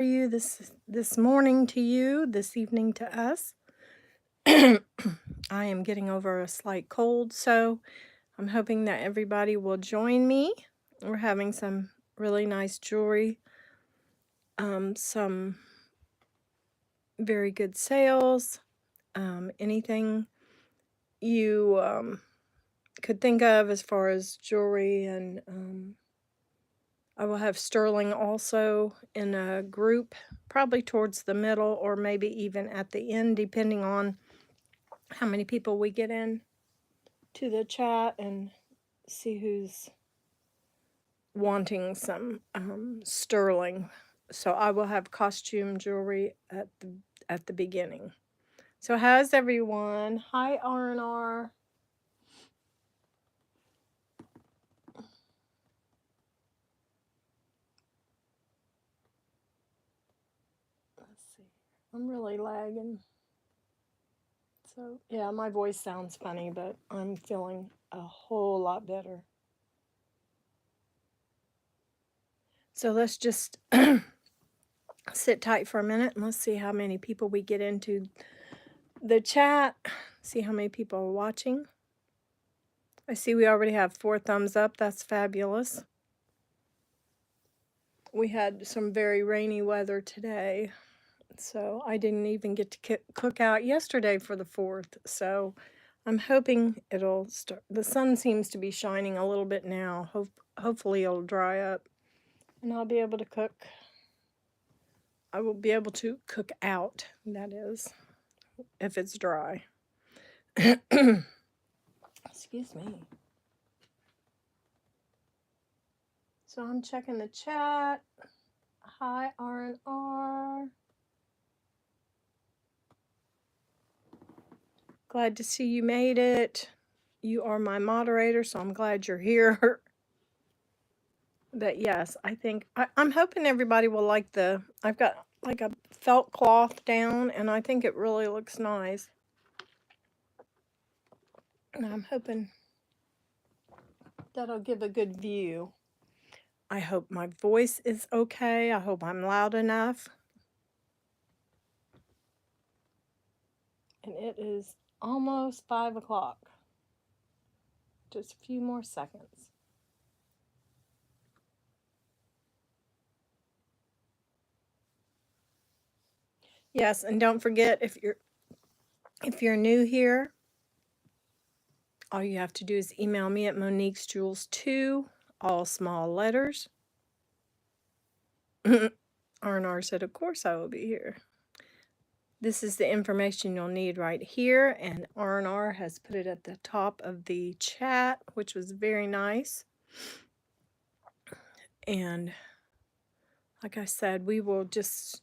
you this morning to you, this evening to us. I am getting over a slight cold, so I'm hoping that everybody will join me. We're having some really nice jewelry, some very good sales, anything you could think of as far as jewelry, and I will have sterling also in a group, probably towards the middle or maybe even at the end, depending on how many people we get in to the chat and see who's wanting some sterling. So I will have costume jewelry at the beginning. So how's everyone? Hi R&R. Let's see. I'm really lagging. So yeah, my voice sounds funny, but I'm feeling a whole lot better. So let's just sit tight for a minute and let's see how many people we get into the chat. See how many people are watching. I see we already have 4 thumbs up. That's fabulous. We had some very rainy weather today, so I didn't even get to cook out yesterday for the 4th. So I'm hoping it'll start. The sun seems to be shining a little bit now. Hopefully it'll dry up and I'll be able to cook. I will be able to cook out, that is, if it's dry. Excuse me. So I'm checking the chat. Hi, R&R. Glad to see you made it. You are my moderator, so I'm glad you're here. But yes, I think I'm hoping everybody will like I've got like a felt cloth down, and I think it really looks nice. And I'm hoping that'll give a good view. I hope my voice is okay. I hope I'm loud enough. And it is almost 5 o'clock. Just a few more seconds. Yes, and don't forget, if you're new here, all you have to do is email me at Moniques Jewels 2, all small letters. R&R said, of course I will be here. This is the information you'll need right here, and R&R has put it at the top of the chat, which was very nice. And like I said, we will just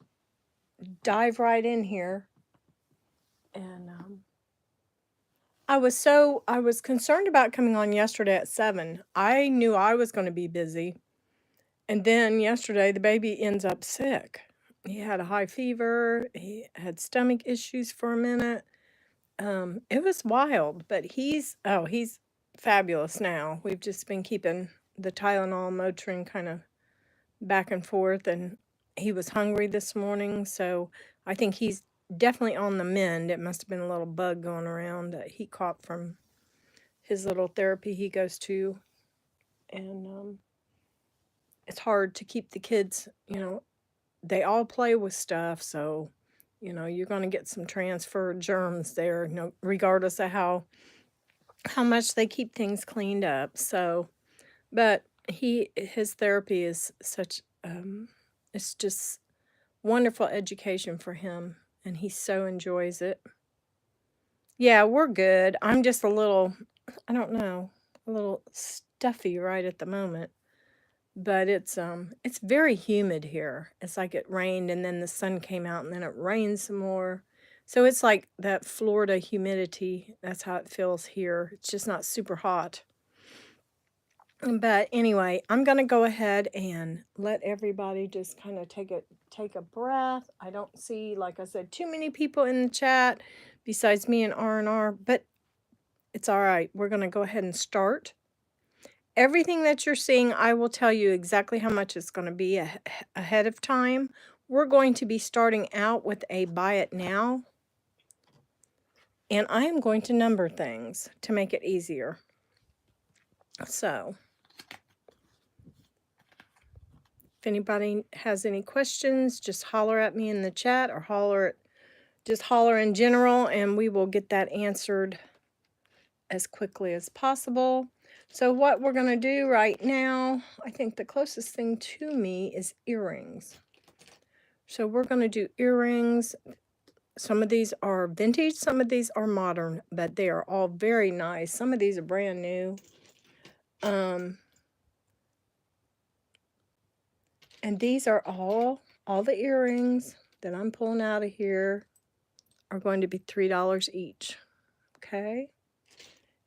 dive right in here. And I was concerned about coming on yesterday at 7. I knew I was going to be busy. And then yesterday, the baby ends up sick. He had a high fever. He had stomach issues for a minute. It was wild, but he's fabulous now. We've just been keeping the Tylenol, Motrin kind of back and forth, and he was hungry this morning, so I think he's definitely on the mend. It must have been a little bug going around that he caught from his little therapy he goes to, and it's hard to keep the kids, they all play with stuff, so you're going to get some transfer germs there, regardless of how much they keep things cleaned up. So, but his therapy is such it's just wonderful education for him, and he so enjoys it. Yeah, we're good. I'm just a little, I don't know, a little stuffy right at the moment. But it's very humid here. It's like it rained and then the sun came out and then it rained some more. So it's like that Florida humidity. That's how it feels here. It's just not super hot. But anyway, I'm going to go ahead and let everybody just kind of take a breath. I don't see, like I said, too many people in the chat besides me and R&R, but it's all right. We're going to go ahead and start. Everything that you're seeing, I will tell you exactly how much it's going to be ahead of time we're going to be starting out with a buy it now. And I am going to number things to make it easier. So, if anybody has any questions, just holler at me in the chat or just holler in general, and we will get that answered as quickly as possible. So what we're going to do right now, I think the closest thing to me is earrings. So we're going to do earrings. Some of these are vintage, some of these are modern, but they are all very nice. Some of these are brand new. And these are all the earrings that I'm pulling out of here are going to be $3 each. Okay?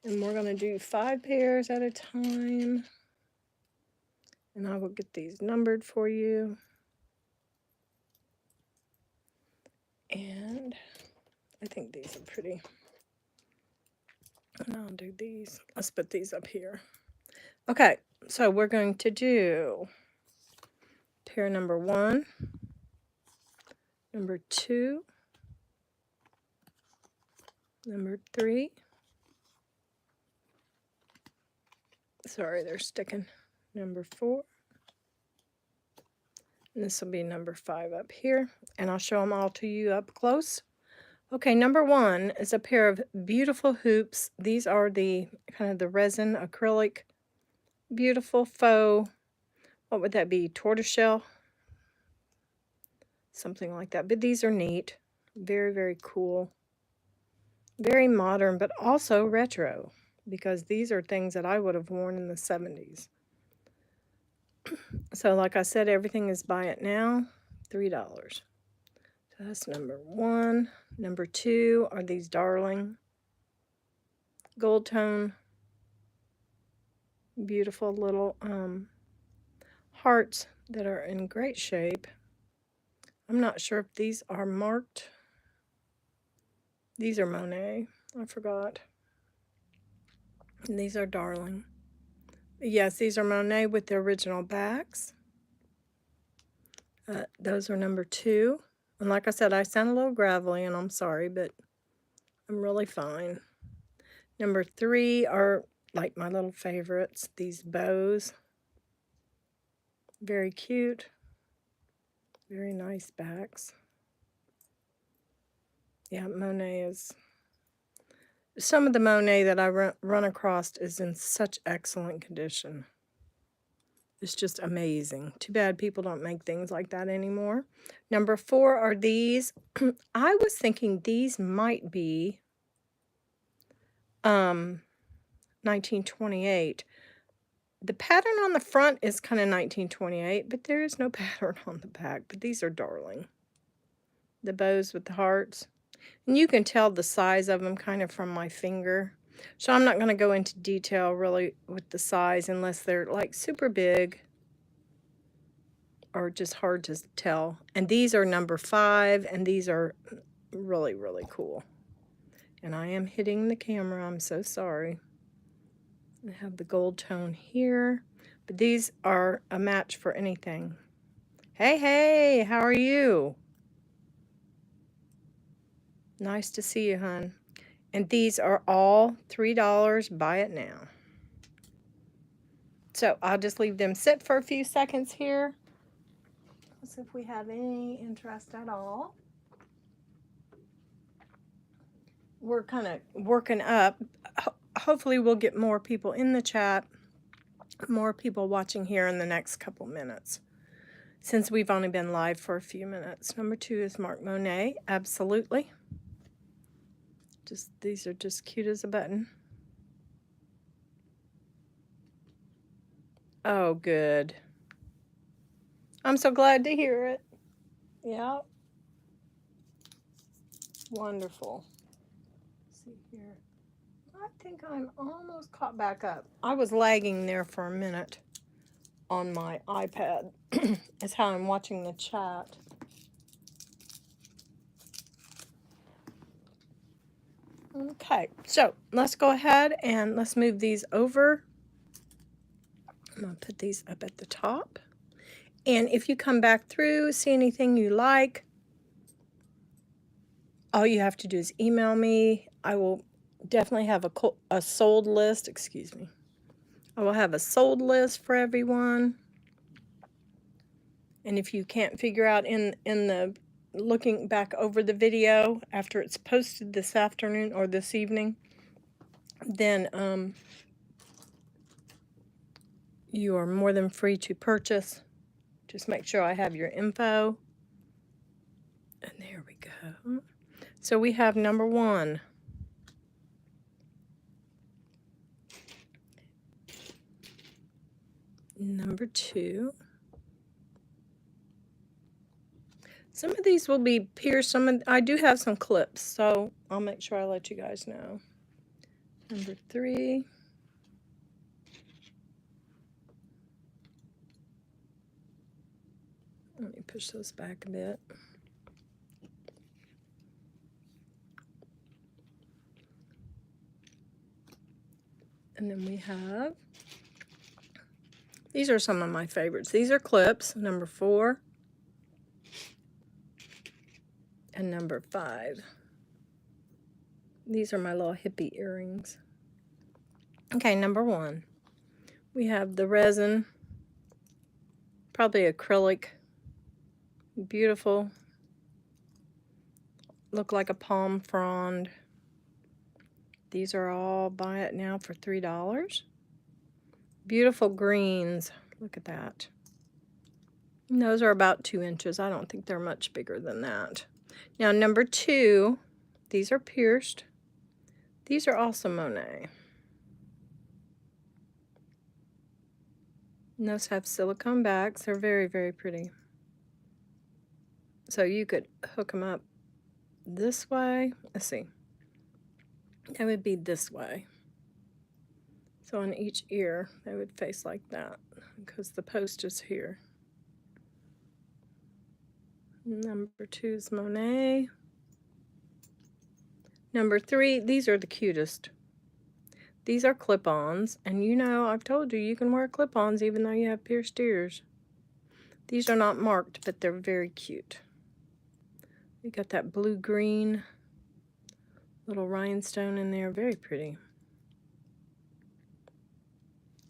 And we're going to do 5 pairs at a time. And I will get these numbered for you. And I think these are pretty. And I'll do these. Let's put these up here. Okay, so we're going to do pair number 1, number 2, number 3. Sorry, they're sticking. Number 4. And this will be number 5 up here. And I'll show them all to you up close. Okay, number 1 is a pair of beautiful hoops. These are the kind of the resin acrylic, beautiful faux, what would that be, tortoiseshell? Something like that. But these are neat. Very, very cool. Very modern, but also retro, because these are things that I would have worn in the 70s. So like I said, everything is buy it now, $3. So that's number 1. Number 2 are these darling gold tone, beautiful little hearts that are in great shape. I'm not sure if these are marked. These are Monet. I forgot. And these are darling. Yes, these are Monet with the original backs. Those are number 2. And like I said, I sound a little gravelly, and I'm sorry, but I'm really fine. Number 3 are like my little favorites, these bows. Very cute. Very nice backs. Yeah, Monet is... Some of the Monet that I run across is in such excellent condition. It's just amazing. Too bad people don't make things like that anymore. Number 4 are these. I was thinking these might be 1928. The pattern on the front is kind of 1928, but there is no pattern on the back. But these are darling. The bows with the hearts. And you can tell the size of them kind of from my finger. So I'm not going to go into detail really with the size unless they're like super big or just hard to tell. And these are number 5, and these are really, really cool. And I am hitting the camera. I'm so sorry. I have the gold tone here. But these are a match for anything. Hey, hey, how are you? Nice to see you, hon. And these are all $3. Buy it now. So I'll just leave them sit for a few seconds here. Let's see if we have any interest at all. We're kind of working up. Hopefully we'll get more people in the chat, more people watching here in the next couple minutes, since we've only been live for a few minutes. Number 2 is Mark Monet. Absolutely. These are just cute as a button. Oh, good. I'm so glad to hear it. Yeah. Wonderful. Let's see here. I think I'm almost caught back up. I was lagging there for a minute on my iPad. Is how I'm watching the chat. Okay, so let's go ahead and let's move these over. I'm going to put these up at the top. And if you come back through, see anything you like, all you have to do is email me. I will definitely have a sold list. Excuse me. I will have a sold list for everyone. And if you can't figure out in the looking back over the video after it's posted this afternoon or this evening, then you are more than free to purchase. Just make sure I have your info. And there we go. So we have number 1. Number 2. Some of these will be pierced. I do have some clips, so I'll make sure I let you guys know. Number 3. Let me push those back a bit. And then we have, these are some of my favorites. These are clips, number 4 and number 5. These are my little hippie earrings. Okay, number 1. We have the resin, probably acrylic, beautiful, look like a palm frond. These are all, buy it now for $3. Beautiful greens, look at that. And those are about 2 inches. I don't think they're much bigger than that. Now number 2, these are pierced. These are also Monet. And those have silicone backs. They're very, very pretty. So you could hook them up this way. Let's see. That would be this way. So on each ear, they would face like that because the post is here. Number 2 is Monet. Number 3, these are the cutest. These are clip-ons, and you know, I've told you can wear clip-ons even though you have pierced ears. These are not marked, but they're very cute. You got that blue-green little rhinestone in there, very pretty.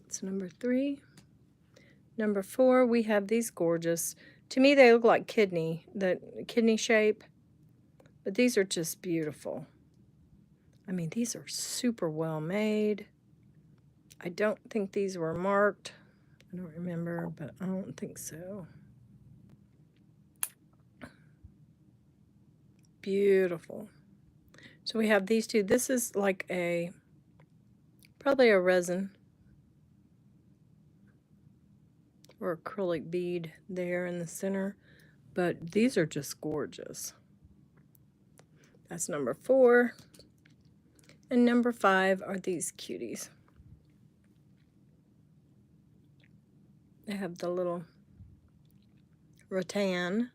It's number 3. Number 4, we have these gorgeous. To me, they look like the kidney shape, but these are just beautiful. I mean, these are super well made. I don't think these were marked. I don't remember, but I don't think so. Beautiful. So we have these 2. This is like probably a resin or acrylic bead there in the center, but these are just gorgeous. That's number 4. And number 5 are these cuties. They have the little rattan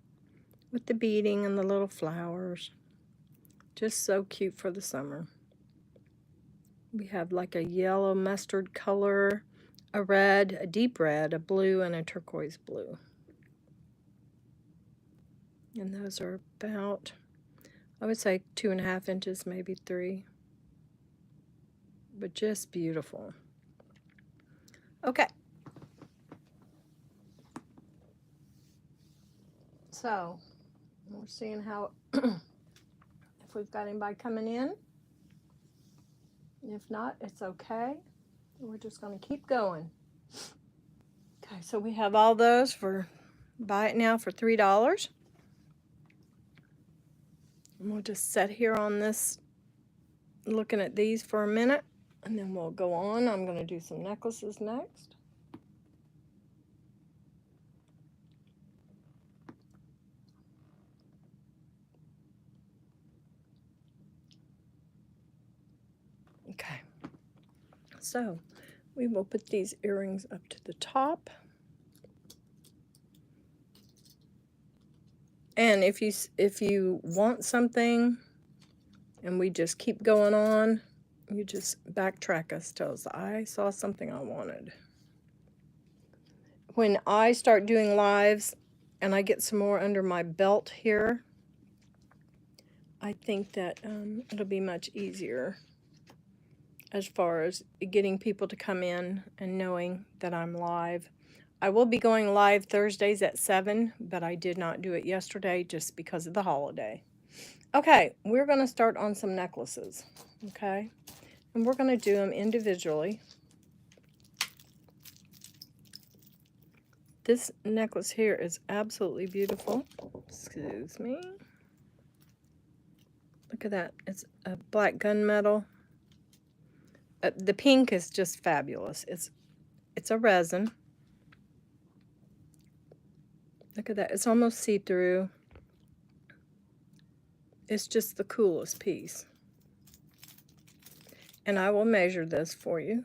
with the beading and the little flowers. Just so cute for the summer. We have like a yellow mustard color, a red, a deep red, a blue, and a turquoise blue. And those are about, I would say 2.5 inches, maybe 3. But just beautiful. Okay. So, we're seeing how, if we've got anybody coming in. If not, it's okay. We're just going to keep going. Okay, so we have all those for, buy it now for $3. And we'll just sit here on this, looking at these for a minute, and then we'll go on. I'm going to do some necklaces next. Okay, so we will put these earrings up to the top. And if you want something and we just keep going on, you just backtrack us, tell us, I saw something I wanted. when I start doing lives and I get some more under my belt here, I think that it'll be much easier as far as getting people to come in and knowing that I'm live. I will be going live Thursdays at 7, but I did not do it yesterday just because of the holiday. Okay, we're going to start on some necklaces, okay? And we're going to do them individually. This necklace here is absolutely beautiful. Excuse me. Look at that. It's a black gunmetal. The pink is just fabulous. It's a resin. Look at that. It's almost see-through. It's just the coolest piece. And I will measure this for you.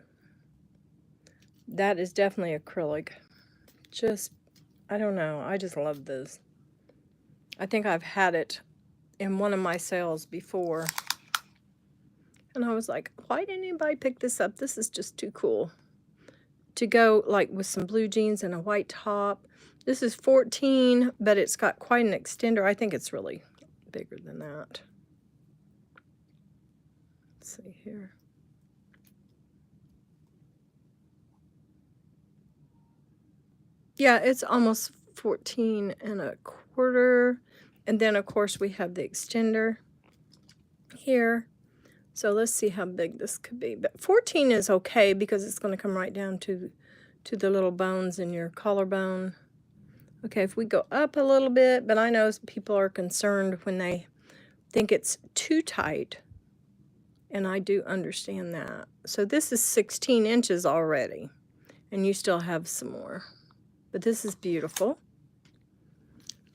That is definitely acrylic. Just, I don't know. I just love this. I think I've had it in one of my sales before. And I was like, why didn't anybody pick this up? This is just too cool. To go like with some blue jeans and a white top. This is 14, but it's got quite an extender. I think it's really bigger than that. Let's see here. Yeah, it's almost 14 and a quarter. And then, of course, we have the extender here. So let's see how big this could be. But 14 is okay because it's going to come right down to the little bones in your collarbone. Okay, if we go up a little bit, but I know people are concerned when they think it's too tight. And I do understand that. So this is 16 inches already. And you still have some more. But this is beautiful.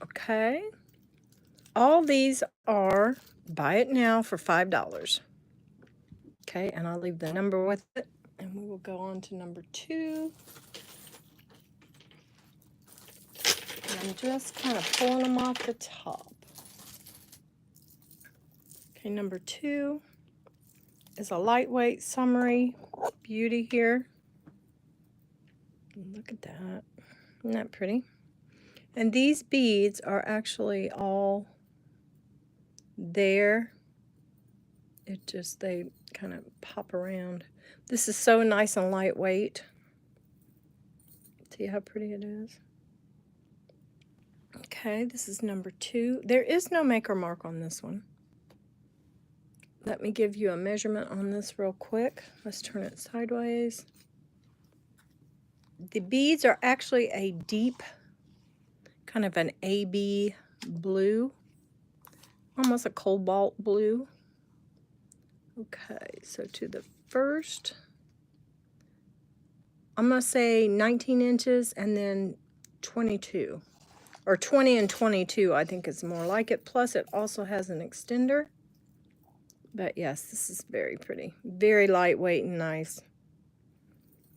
Okay. All these are buy it now for $5. Okay, and I'll leave the number with it. And we will go on to number 2. And I'm just kind of pulling them off the top. Okay, number 2 is a lightweight summery beauty here. Look at that. Isn't that pretty? And these beads are actually all there. It just, they kind of pop around. This is so nice and lightweight. See how pretty it is? Okay, this is number 2. There is no maker mark on this one. Let me give you a measurement on this real quick. Let's turn it sideways. The beads are actually a deep, kind of an AB blue, almost a cobalt blue. Okay, so to the first, I'm going to say 19 inches and then 22. Or 20 and 22, I think is more like it. Plus, it also has an extender. But yes, this is very pretty. Very lightweight and nice.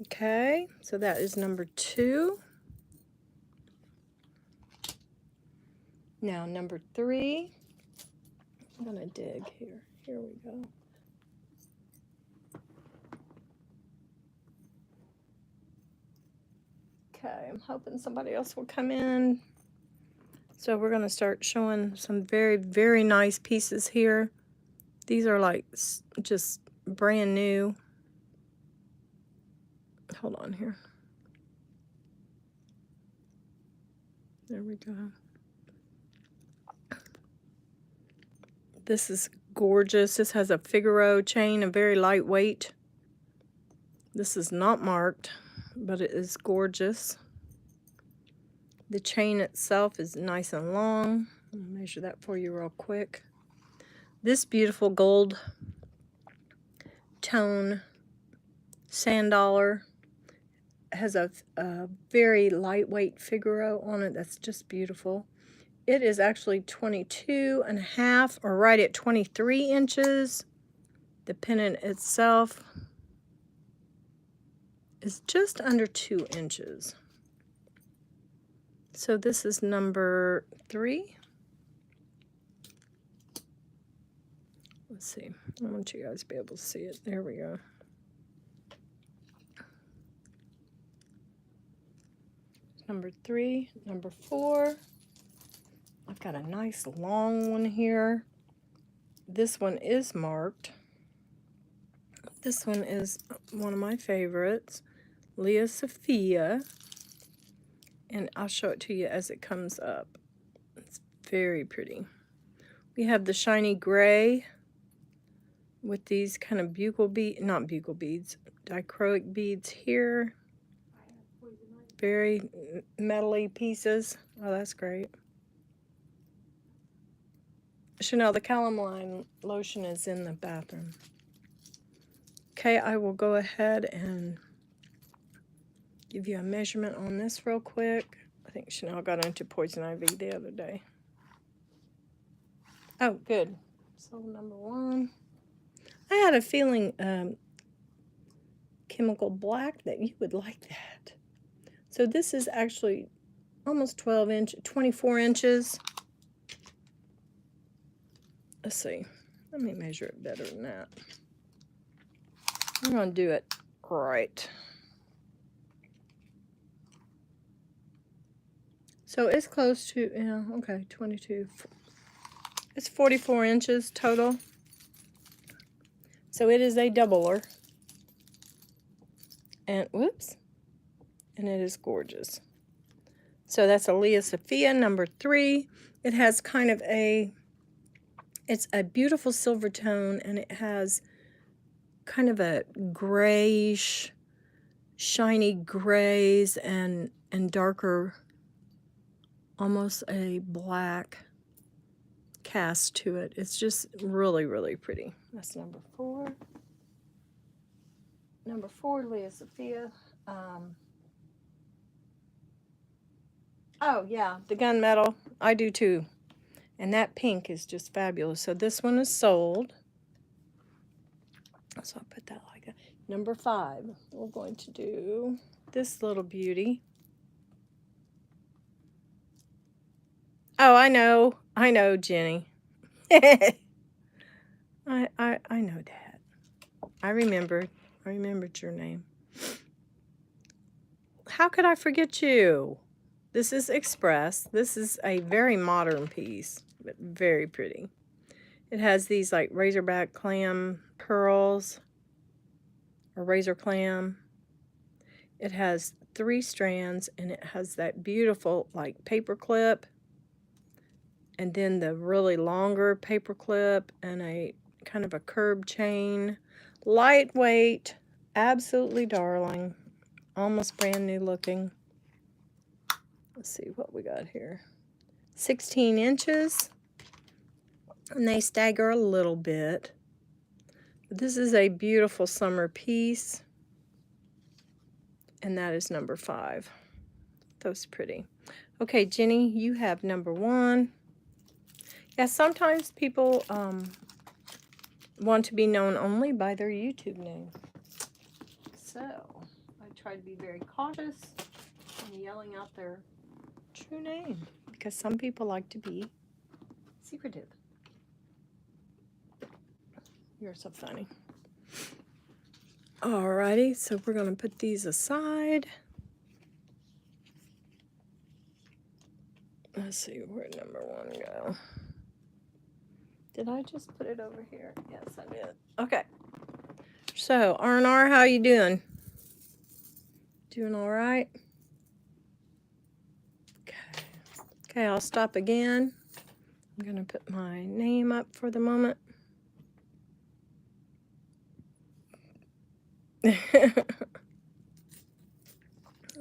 Okay, so that is number 2. Now, number 3. I'm going to dig here. Here we go. Okay, I'm hoping somebody else will come in. So we're going to start showing some very, very nice pieces here. These are like just brand new. Hold on here. There we go. This is gorgeous. This has a Figaro chain, a very lightweight. This is not marked, but it is gorgeous. The chain itself is nice and long. I'll measure that for you real quick. This beautiful gold tone sand dollar has a very lightweight Figaro on it. That's just beautiful. It is actually 22.5 or right at 23 inches. The pendant itself is just under 2 inches. So this is number 3. Let's see. I want you guys to be able to see it. There we go. number 3, number 4. I've got a nice long one here. This one is marked. This one is one of my favorites, Leah Sophia. And I'll show it to you as it comes up. It's very pretty. We have the shiny gray with these kind of not bugle beads, dichroic beads here. Very metally pieces. Oh, that's great. Chanel, the calamine lotion is in the bathroom. Okay, I will go ahead and give you a measurement on this real quick. I think Chanel got into poison ivy the other day. Oh, good. So number 1. I had a feeling, chemical black, that you would like that. So this is actually almost 24 inches. Let's see. Let me measure it better than that. I'm going to do it right. So it's close to, yeah, okay, 22. It's 44 inches total. So it is a doubler. And, whoops. And it is gorgeous. So that's a Leah Sophia, number 3. It has kind of it's a beautiful silver tone, and it has kind of a grayish, shiny grays and darker, almost a black cast to it. It's just really, really pretty. That's number 4. Number 4, Leah Sophia. Oh, yeah, the gunmetal. I do too. And that pink is just fabulous. So this one is sold. So I'll put that like that. Number 5, we're going to do this little beauty. Oh, I know, Jenny. I know that. I remembered your name. How could I forget you? This is Express. This is a very modern piece, but very pretty. It has these like razorback clam pearls, or razor clam. It has 3 strands, and it has that beautiful like paper clip, and then the really longer paper clip, and a kind of a curb chain. Lightweight, absolutely darling, almost brand new looking. Let's see what we got here. 16 inches, and they stagger a little bit. This is a beautiful summer piece, and that is number 5. That's pretty. Okay, Jenny, you have number 1. Yeah, sometimes people want to be known only by their YouTube name. So I try to be very cautious in yelling out their true name, because some people like to be secretive. You're so funny. Alrighty, so we're going to put these aside. Let's see, where'd number 1 go? Did I just put it over here? Yes, I did. Okay. So, R&R, how you doing? Doing all right? Okay. Okay, I'll stop again. I'm going to put my name up for the moment.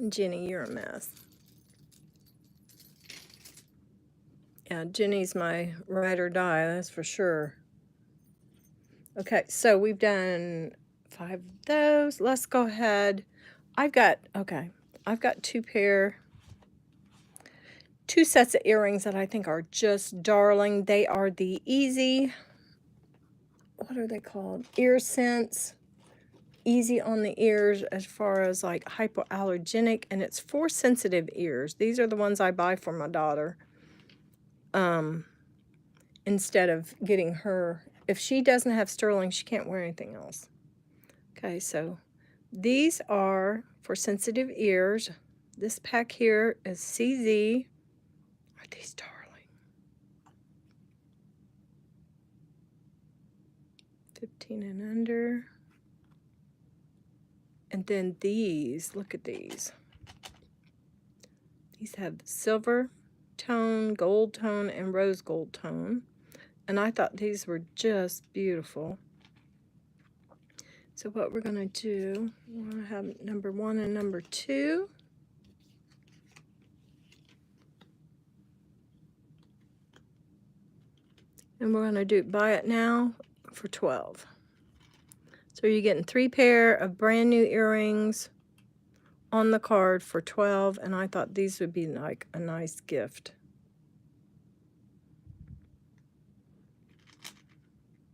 Jenny, you're a mess. Yeah, Jenny's my ride or die, that's for sure. Okay, so we've done 5 of those. Let's go ahead. I've got 2 sets of earrings that I think are just darling. They are the Easy, what are they called? Ear Sense. Easy on the ears as far as like hypoallergenic, and it's for sensitive ears. These are the ones I buy for my daughter. Instead of getting her, if she doesn't have sterling, she can't wear anything else. Okay, so these are for sensitive ears. This pack here is CZ. Are these darling? 15 and under. And then these, look at these. These have silver tone, gold tone, and rose gold tone. And I thought these were just beautiful. So what we're going to do, we're going to have number 1 and number 2. And we're going to do buy it now for $12. So you're getting 3 pair of brand new earrings on the card for $12, and I thought these would be like a nice gift.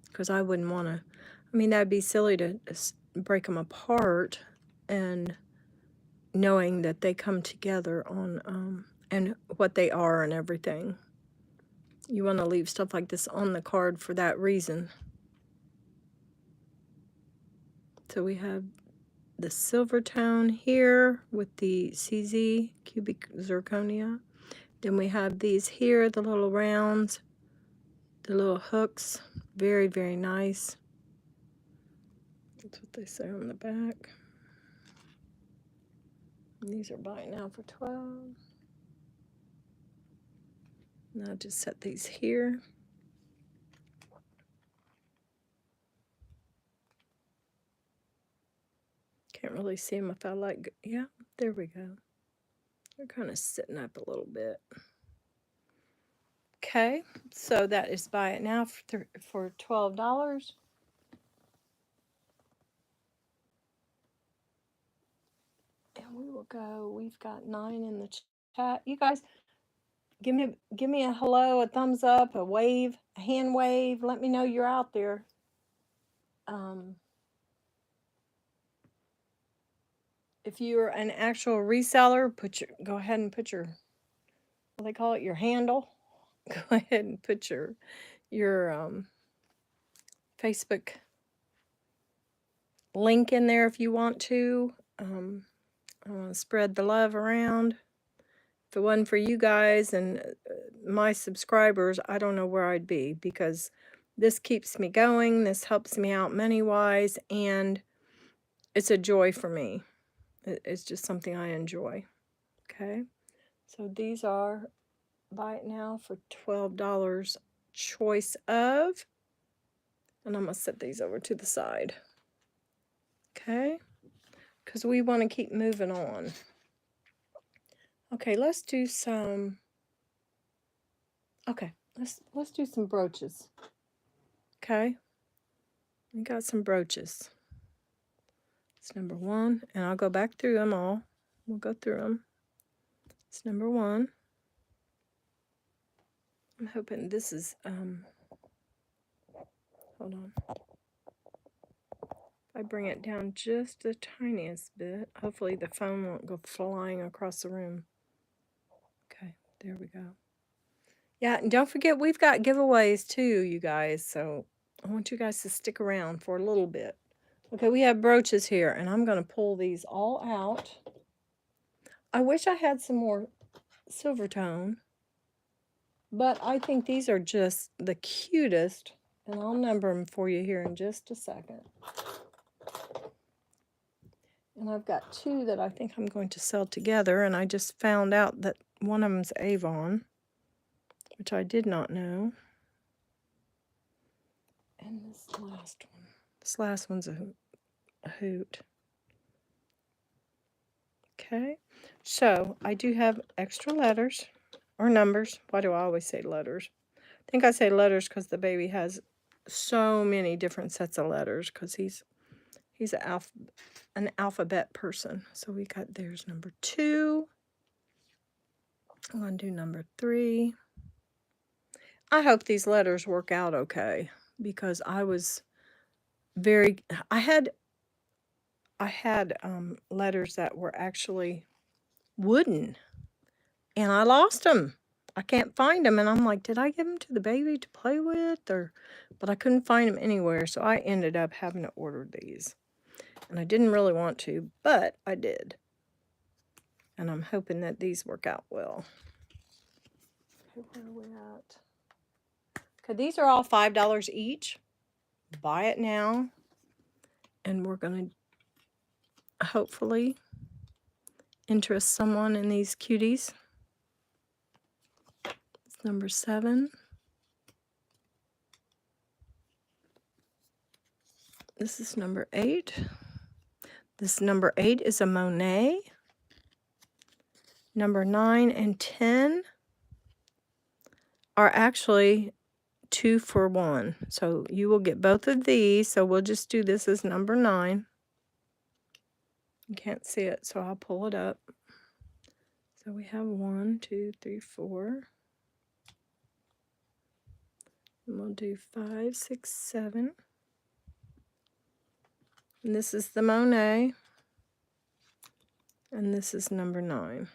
Because I wouldn't want to, I mean, that'd be silly to break them apart, and knowing that they come together on, and what they are and everything. You want to leave stuff like this on the card for that reason. So we have the silver tone here with the CZ cubic zirconia. Then we have these here, the little rounds, the little hooks. Very, very nice. That's what they say on the back. And these are buying now for $12. Now I'll just set these here. Can't really see them if I like, yeah, there we go. They're kind of sitting up a little bit. Okay, so that is buy it now for $12. And we will go, we've got 9 in the chat. You guys, give me a hello, a thumbs up, a wave, a hand wave. Let me know you're out there. If you're an actual reseller, go ahead and put your, what do they call it, your handle. Go ahead and put your Facebook link in there if you want to. I want to spread the love around. If it wasn't for you guys and my subscribers, I don't know where I'd be, because this keeps me going. This helps me out money-wise, and it's a joy for me. It's just something I enjoy. Okay, so these are buy it now for $12 choice of, and I'm going to set these over to the side. Okay, because we want to keep moving on. Okay, let's do some, okay, let's do some brooches. Okay, we got some brooches. It's number 1, and I'll go back through them all. We'll go through them. It's number 1. I'm hoping this is, hold on. If I bring it down just the tiniest bit, hopefully the phone won't go flying across the room. Okay, there we go. Yeah, and don't forget we've got giveaways too, you guys, so I want you guys to stick around for a little bit. Okay, we have brooches here, and I'm going to pull these all out. I wish I had some more silver tone, but I think these are just the cutest, and I'll number them for you here in just a second. And I've got 2 that I think I'm going to sell together, and I just found out that one of them's Avon, which I did not know. And this last one's a hoot. Okay, so I do have extra letters, or numbers. Why do I always say letters? I think I say letters because the baby has so many different sets of letters, because he's an alphabet person. So we got, there's number 2. I'm going to do number 3. I hope these letters work out okay, because I was very, I had letters that were actually wooden, and I lost them. I can't find them, and I'm like, did I give them to the baby to play with, but I couldn't find them anywhere, so I ended up having to order these, and I didn't really want to, but I did. And I'm hoping that these work out well. Okay, where are we at? Okay, these are all $5 each. Buy it now. And we're going to hopefully interest someone in these cuties. It's number 7. This is number 8. This number 8 is a Monet. Number 9 and 10 are actually 2 for 1. So you will get both of these. So we'll just do this as number 9. You can't see it, so I'll pull it up. So we have 1, 2, 3, 4. And we'll do 5, 6, 7. And this is the Monet. And this is number 9.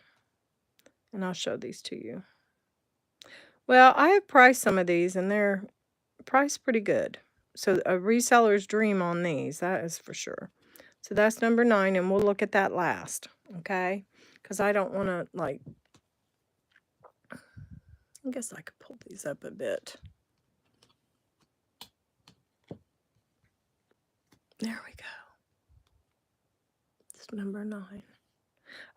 And I'll show these to you. Well, I have priced some of these, and they're priced pretty good. So a reseller's dream on these, that is for sure. So that's number 9, and we'll look at that last, okay? Because I don't want to, like, I guess I could pull these up a bit. There we go. It's number 9.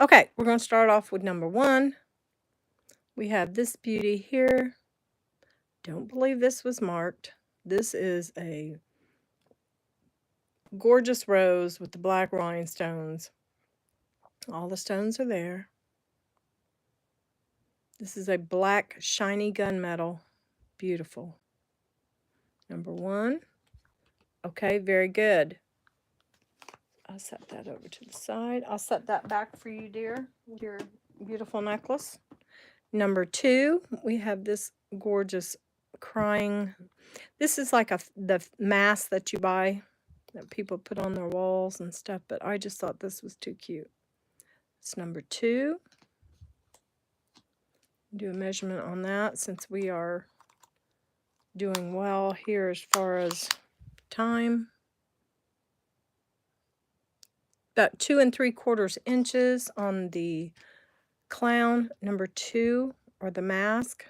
Okay, we're going to start off with number 1. We have this beauty here. Don't believe this was marked. This is a gorgeous rose with the black rhinestones. All the stones are there. This is a black shiny gunmetal. Beautiful. Number 1. Okay, very good. I'll set that over to the side. I'll set that back for you, dear, with your beautiful necklace. Number 2, we have this gorgeous crying. This is like the mask that you buy that people put on their walls and stuff, but I just thought this was too cute. It's number 2. Do a measurement on that since we are doing well here as far as time. About 2 3/4 inches on the clown. Number 2, or the mask.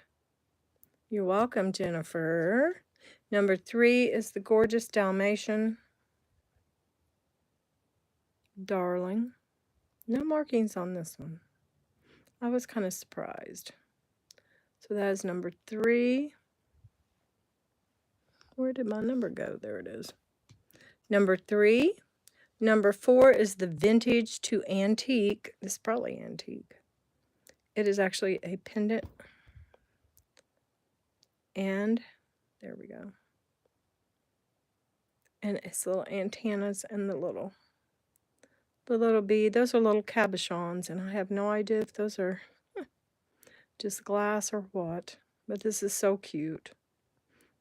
You're welcome, Jennifer. Number 3 is the gorgeous Dalmatian. Darling. No markings on this one. I was kind of surprised. So that is number 3. Where did my number go? There it is. Number 3. Number 4 is the vintage to antique. This is probably antique. It is actually a pendant. And there we go. And it's little antennas and the little bead. Those are little cabochons, and I have no idea if those are just glass or what. But this is so cute.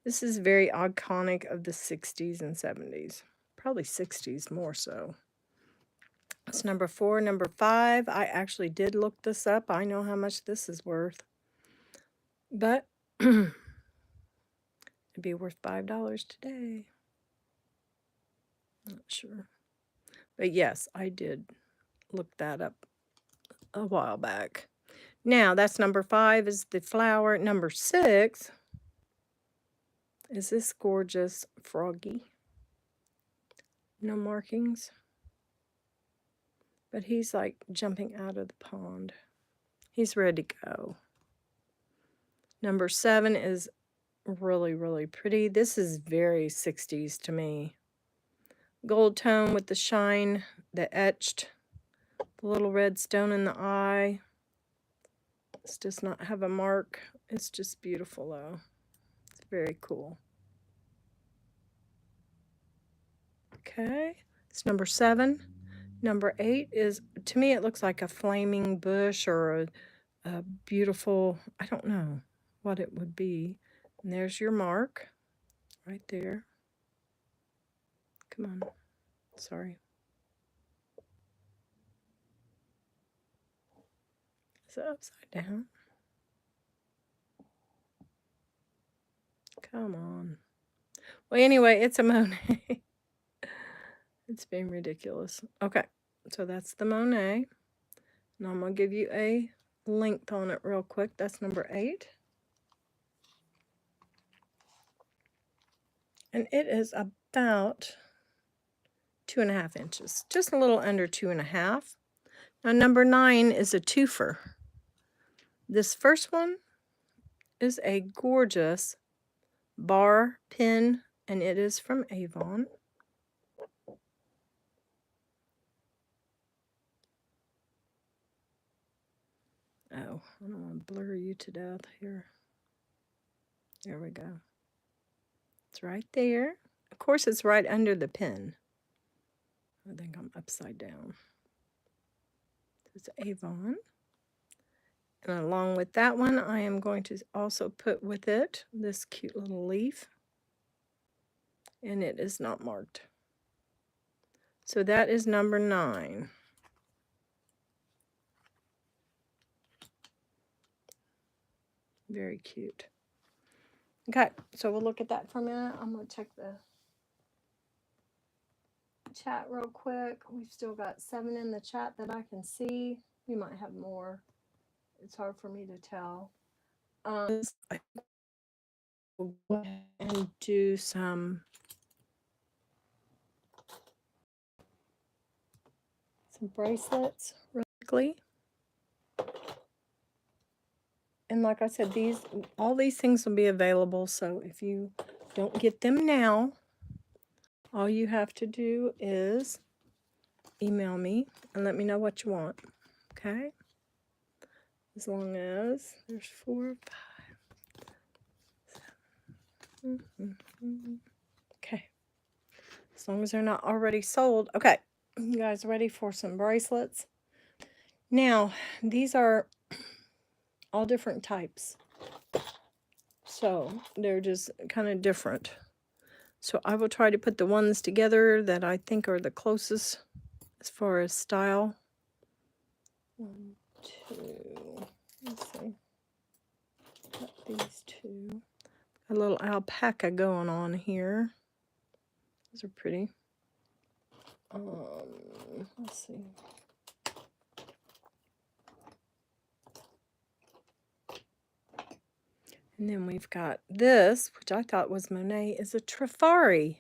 This is very iconic of the 60s and 70s. Probably 60s more so. That's number 4. Number 5, I actually did look this up. I know how much this is worth. But it'd be worth $5 today. Not sure. But yes, I did look that up a while back. Now, that's number 5 is the flower. Number 6 is this gorgeous froggy. No markings. But he's like jumping out of the pond. He's ready to go. Number 7 is really, really pretty. This is very 60s to me. Gold tone with the shine, the etched, the little red stone in the eye. This does not have a mark. It's just beautiful though. It's very cool. Okay, it's number 7. Number 8 is, to me it looks like a flaming bush or a beautiful, I don't know what it would be. And there's your mark right there. Come on. Sorry. Is it upside down? Come on. Well, anyway, it's a Monet. It's being ridiculous. Okay, so that's the Monet. And I'm going to give you a length on it real quick. That's number 8. And it is about 2.5 inches, just a little under 2.5. Now number 9 is a twofer. This first one is a gorgeous bar pin, and it is from Avon. Oh, I don't want to blur you to death here. There we go. It's right there. Of course, it's right under the pin. I think I'm upside down. It's Avon. And along with that one, I am going to also put with it this cute little leaf. And it is not marked. So that is number 9. Very cute. Okay, so we'll look at that for a minute. I'm going to check the chat real quick. We've still got 7 in the chat that I can see. We might have more. It's hard for me to tell. I will go ahead and do some bracelets really quickly. And like I said, all these things will be available. So if you don't get them now, all you have to do is email me and let me know what you want. Okay? As long as there's 4, 5, 7. Okay. As long as they're not already sold. Okay. You guys ready for some bracelets? Now, these are all different types. So they're just kind of different. So I will try to put the ones together that I think are the closest as far as style. 1, 2. Let's see. Got these 2. A little alpaca going on here. Those are pretty. Let's see. And then we've got this, which I thought was Monet, is a Trifari,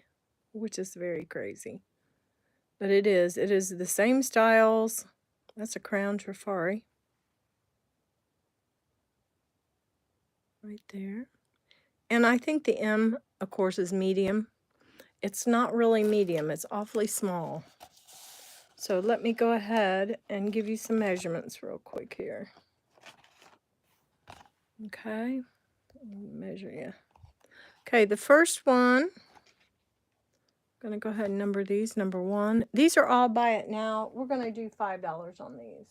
which is very crazy. But it is the same styles. That's a crown Trifari. Right there. And I think the M, of course, is medium. It's not really medium. It's awfully small. So let me go ahead and give you some measurements real quick here. Okay. Measure you. Okay, the first one, I'm going to go ahead and number these. Number 1. These are all buy it now. We're going to do $5 on these.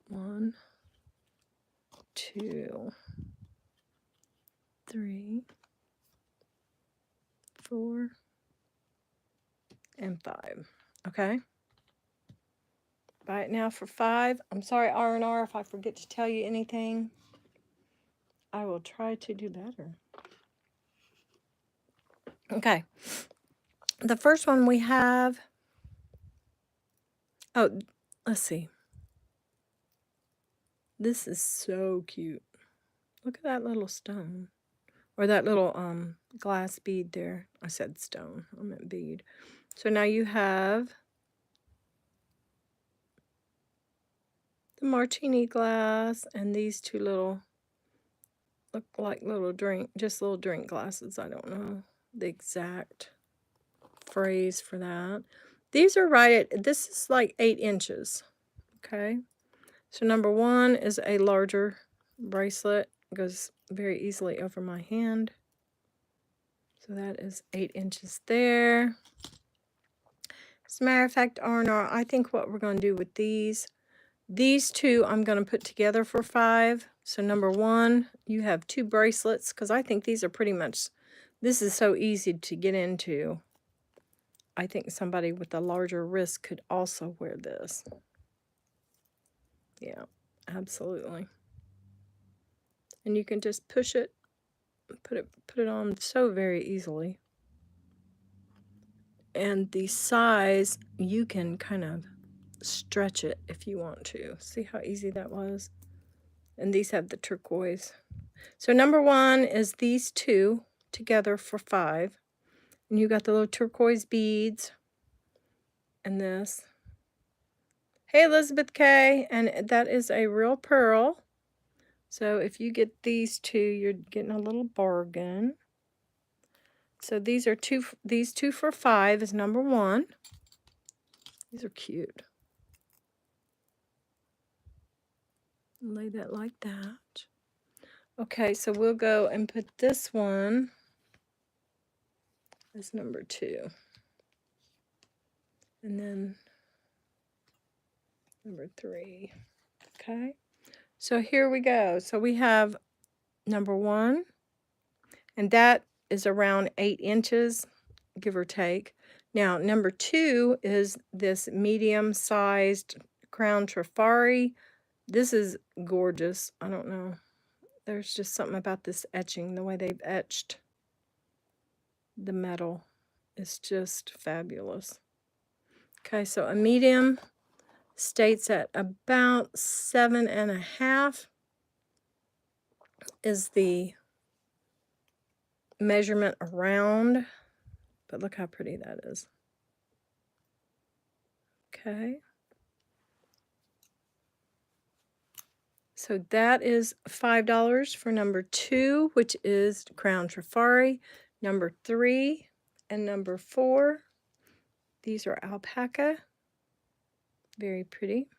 1, 2, 3, 4, and 5. Okay. Buy it now for 5. I'm sorry, R&R, if I forget to tell you anything. I will try to do better. Okay. The first one we have, oh, let's see. This is so cute. Look at that little stone. Or that little glass bead there. I said stone. I meant bead. So now you have the martini glass and these 2 little, look like little drink glasses. I don't know the exact phrase for that. These are right at, this is like 8 inches. Okay. So number 1 is a larger bracelet. It goes very easily over my hand. So that is 8 inches there. As a matter of fact, R&R, I think what we're going to do with these 2 I'm going to put together for 5. So number 1, you have 2 bracelets, because I think these are pretty much, this is so easy to get into. I think somebody with a larger wrist could also wear this. Yeah, absolutely. And you can just push it, put it on so very easily. And the size, you can kind of stretch it if you want to. See how easy that was? And these have the turquoise. So number 1 is these two together for $5. And you got the little turquoise beads and this. Hey, Elizabeth K. And that is a real pearl. So if you get these two, you're getting a little bargain. So these two for $5 is number 1. These are cute. Lay that like that. Okay, so we'll go and put this one as number 2. And then number 3. Okay, so here we go. So we have number 1, and that is around 8 inches, give or take. Now, number 2 is this medium-sized crown trifari. This is gorgeous. I don't know. There's just something about this etching, the way they've etched the metal is just fabulous. Okay, so a medium states at about 7.5 is the measurement around, but look how pretty that is. Okay. So that is $5 for number 2, which is Crown Trifari. Number 3 and number 4, these are alpaca. Very pretty.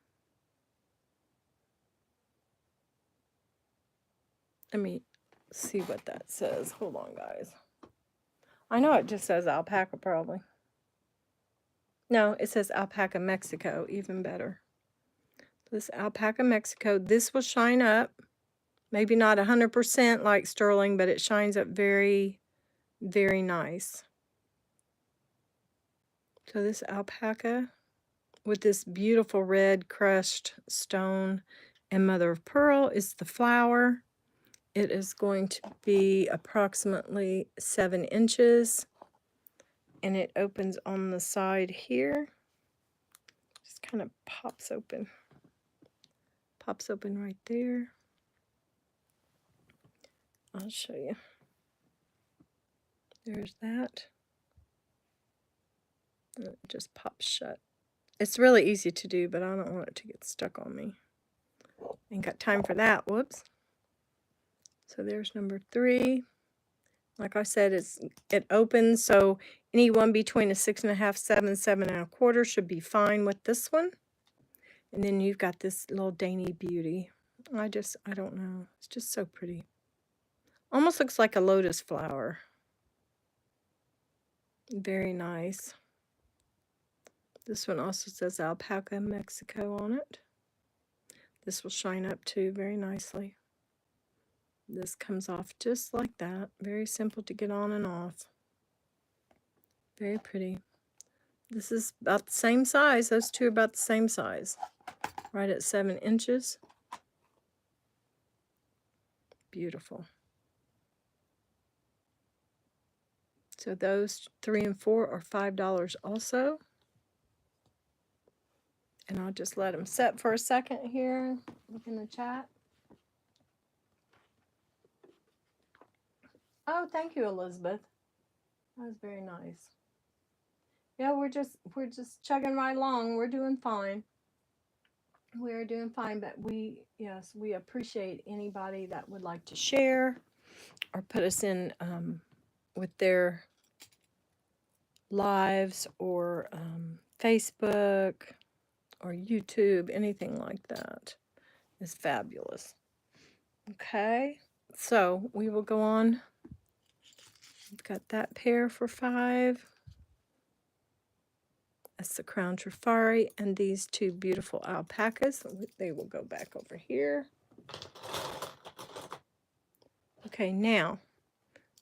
Let me see what that says. Hold on, guys. I know it just says alpaca, probably. No, it says Alpaca Mexico, even better. This Alpaca Mexico, this will shine up. Maybe not 100% like sterling, but it shines up very, very nice. So this alpaca with this beautiful red crushed stone and mother of pearl is the flower. It is going to be approximately 7 inches. And it opens on the side here. Just kind of pops open. Pops open right there. I'll show you. There's that. And it just pops shut. It's really easy to do, but I don't want it to get stuck on me. Ain't got time for that. Whoops. So there's number 3. Like I said, it opens, so anyone between a 6.5, 7, 7.25 should be fine with this one. And then you've got this little dainty beauty. I don't know. It's just so pretty. Almost looks like a lotus flower. Very nice. This one also says Alpaca Mexico on it. This will shine up too very nicely. This comes off just like that. Very simple to get on and off. Very pretty. This is about the same size. Those two are about the same size. Right at 7 inches. Beautiful. So those 3 and 4 are $5 also. And I'll just let them set for a second here. Look in the chat. Oh, thank you, Elizabeth. That was very nice. Yeah, we're just chugging right along. We're doing fine. We're doing fine, but we appreciate anybody that would like to share or put us in with their lives or Facebook or YouTube, anything like that is fabulous. Okay, so we will go on. We've got that pair for $5. That's the Crown Trifari, and these two beautiful alpacas. They will go back over here. Okay, now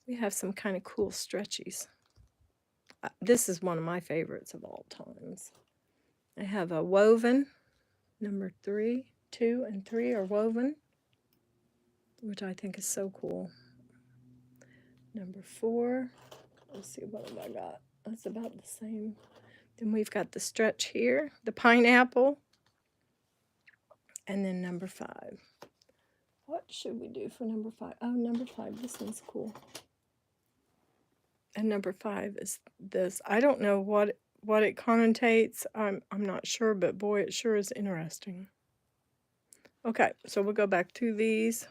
we have some kind of cool stretchies. This is one of my favorites of all times. I have a woven, number 3, 2, and 3 are woven, which I think is so cool. Number 4, let's see, what have I got? That's about the same. Then we've got the stretch here, the pineapple, and then number 5. What should we do for number 5? Oh, number 5, this one's cool. And number 5 is this. I don't know what it connotates. I'm not sure, but boy, it sure is interesting. Okay, so we'll go back to these.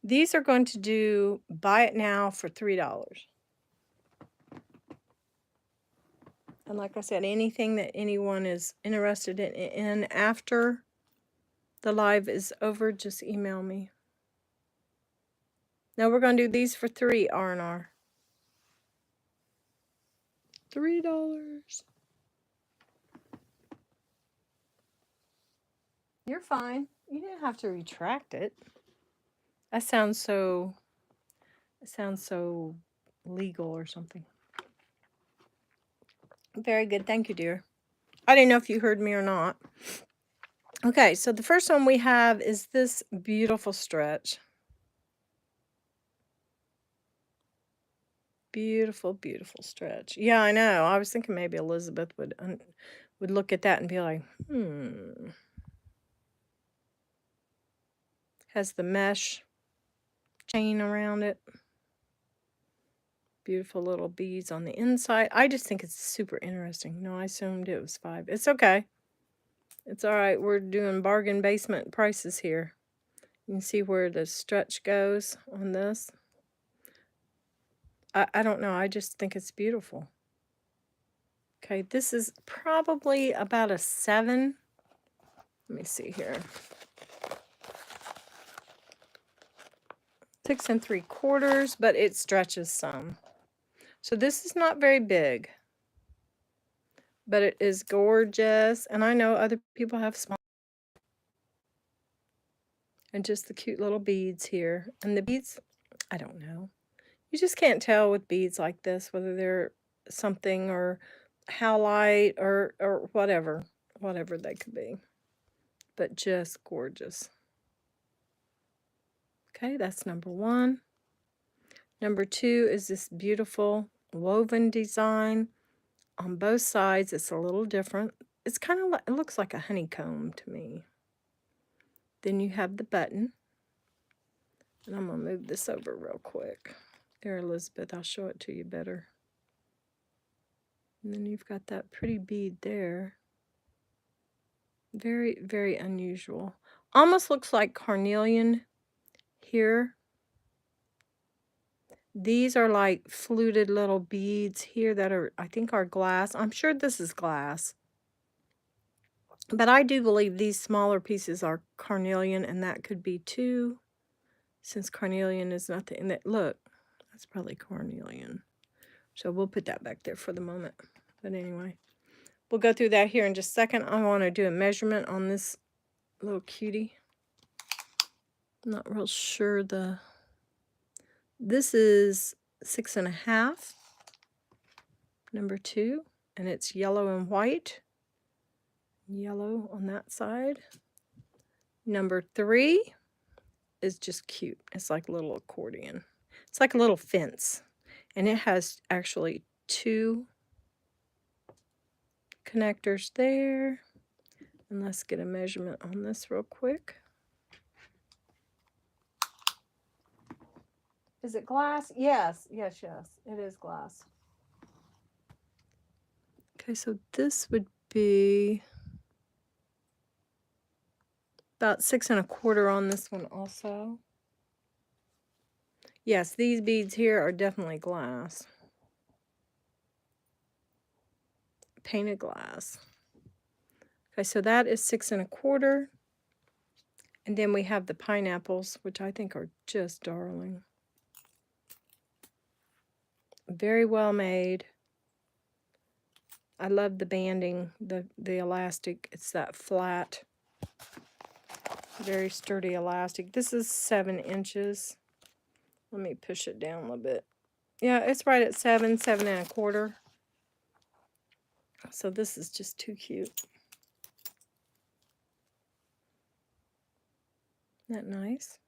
These are going to do buy it now for $3. And like I said, anything that anyone is interested in after the live is over, just email me. Now we're going to do these for $3 R&R. $3. You're fine. You didn't have to retract it. That sounds so legal or something. Very good. Thank you, dear. I didn't know if you heard me or not. Okay, so the first one we have is this beautiful stretch. Beautiful, beautiful stretch. Yeah, I know. I was thinking maybe Elizabeth would look at that and be like, Has the mesh chain around it. Beautiful little beads on the inside. I just think it's super interesting. No, I assumed it was 5. It's okay. It's all right. We're doing bargain basement prices here. You can see where the stretch goes on this. I don't know. I just think it's beautiful. Okay, this is probably about a 7. Let me see here. 6 3/4, but it stretches some. So this is not very big, but it is gorgeous. And I know other people have small. And just the cute little beads here. And the beads, I don't know. You just can't tell with beads like this whether they're something or howlite or whatever they could be. But just gorgeous. Okay, that's number 1. Number 2 is this beautiful woven design. On both sides, it's a little different. It's kind of like, it looks like a honeycomb to me. Then you have the button. And I'm going to move this over real quick. There, Elizabeth, I'll show it to you better. And then you've got that pretty bead there. Very, very unusual. Almost looks like carnelian here. These are like fluted little beads here that are, I think, are glass. I'm sure this is glass. But I do believe these smaller pieces are carnelian, and that could be too, since carnelian is nothing. That, look, that's probably carnelian. So we'll put that back there for the moment. But anyway, we'll go through that here in just a second. I want to do a measurement on this little cutie. I'm not real sure this is 6.5, number 2, and it's yellow and white. Yellow on that side. Number 3 is just cute. It's like a little accordion. It's like a little fence. And it has actually 2 connectors there. And let's get a measurement on this real quick. Is it glass? Yes, yes, yes. It is glass. Okay, so this would be about 6 1/4 on this one also. Yes, these beads here are definitely glass. Painted glass. Okay, so that is 6 1/4. And then we have the pineapples, which I think are just darling. Very well made. I love the banding, the elastic. It's that flat, very sturdy elastic. This is 7 inches. Let me push it down a little bit. Yeah, it's right at 7 1/4. So this is just too cute. Isn't that nice?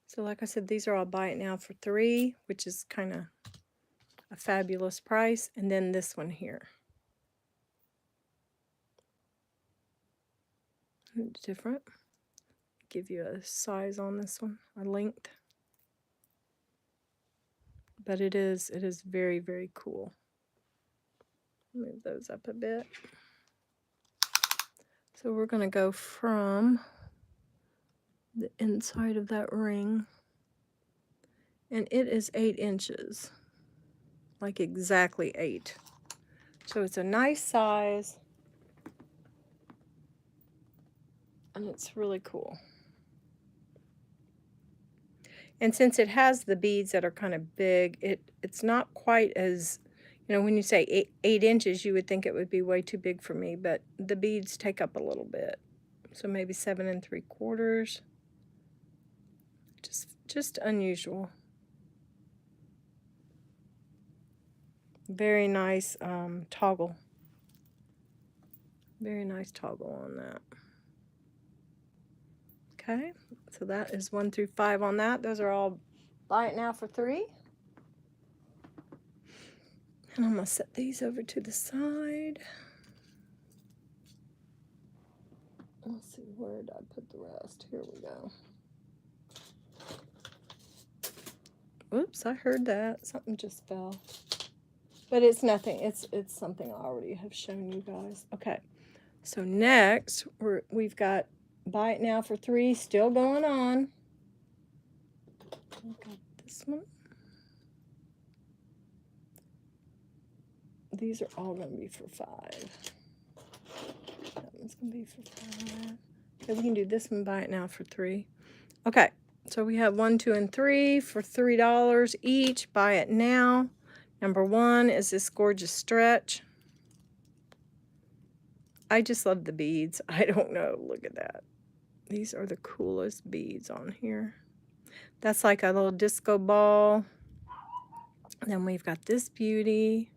So like I said, these are all buy it now for $3, which is kind of a fabulous price. And then this one here. It's different. Give you a size on this one, a length. But it is very, very cool. Move those up a bit. So we're going to go from the inside of that ring, and it is 8 inches, like exactly 8. So it's a nice size, and it's really cool. And since it has the beads that are kind of big, it's not quite as, you know, when you say 8 inches, you would think it would be way too big for me, but the beads take up a little bit. So maybe 7 3/4. Just unusual. Very nice toggle. Very nice toggle on that. Okay, so that is 1 through 5 on that. Those are all buy it now for 3. And I'm going to set these over to the side. Let's see, where did I put the rest? Here we go. Oops, I heard that. Something just fell. But it's nothing. It's something I already have shown you guys. Okay, so next we've got buy it now for 3 still going on. I've got this one. These are all going to be for 5. That one's going to be for 5. Okay, we can do this one, buy it now for 3. Okay, so we have 1, 2, and 3 for $3 each. Buy it now. Number 1 is this gorgeous stretch. I just love the beads. I don't know. Look at that. These are the coolest beads on here. That's like a little disco ball. Then we've got this beauty.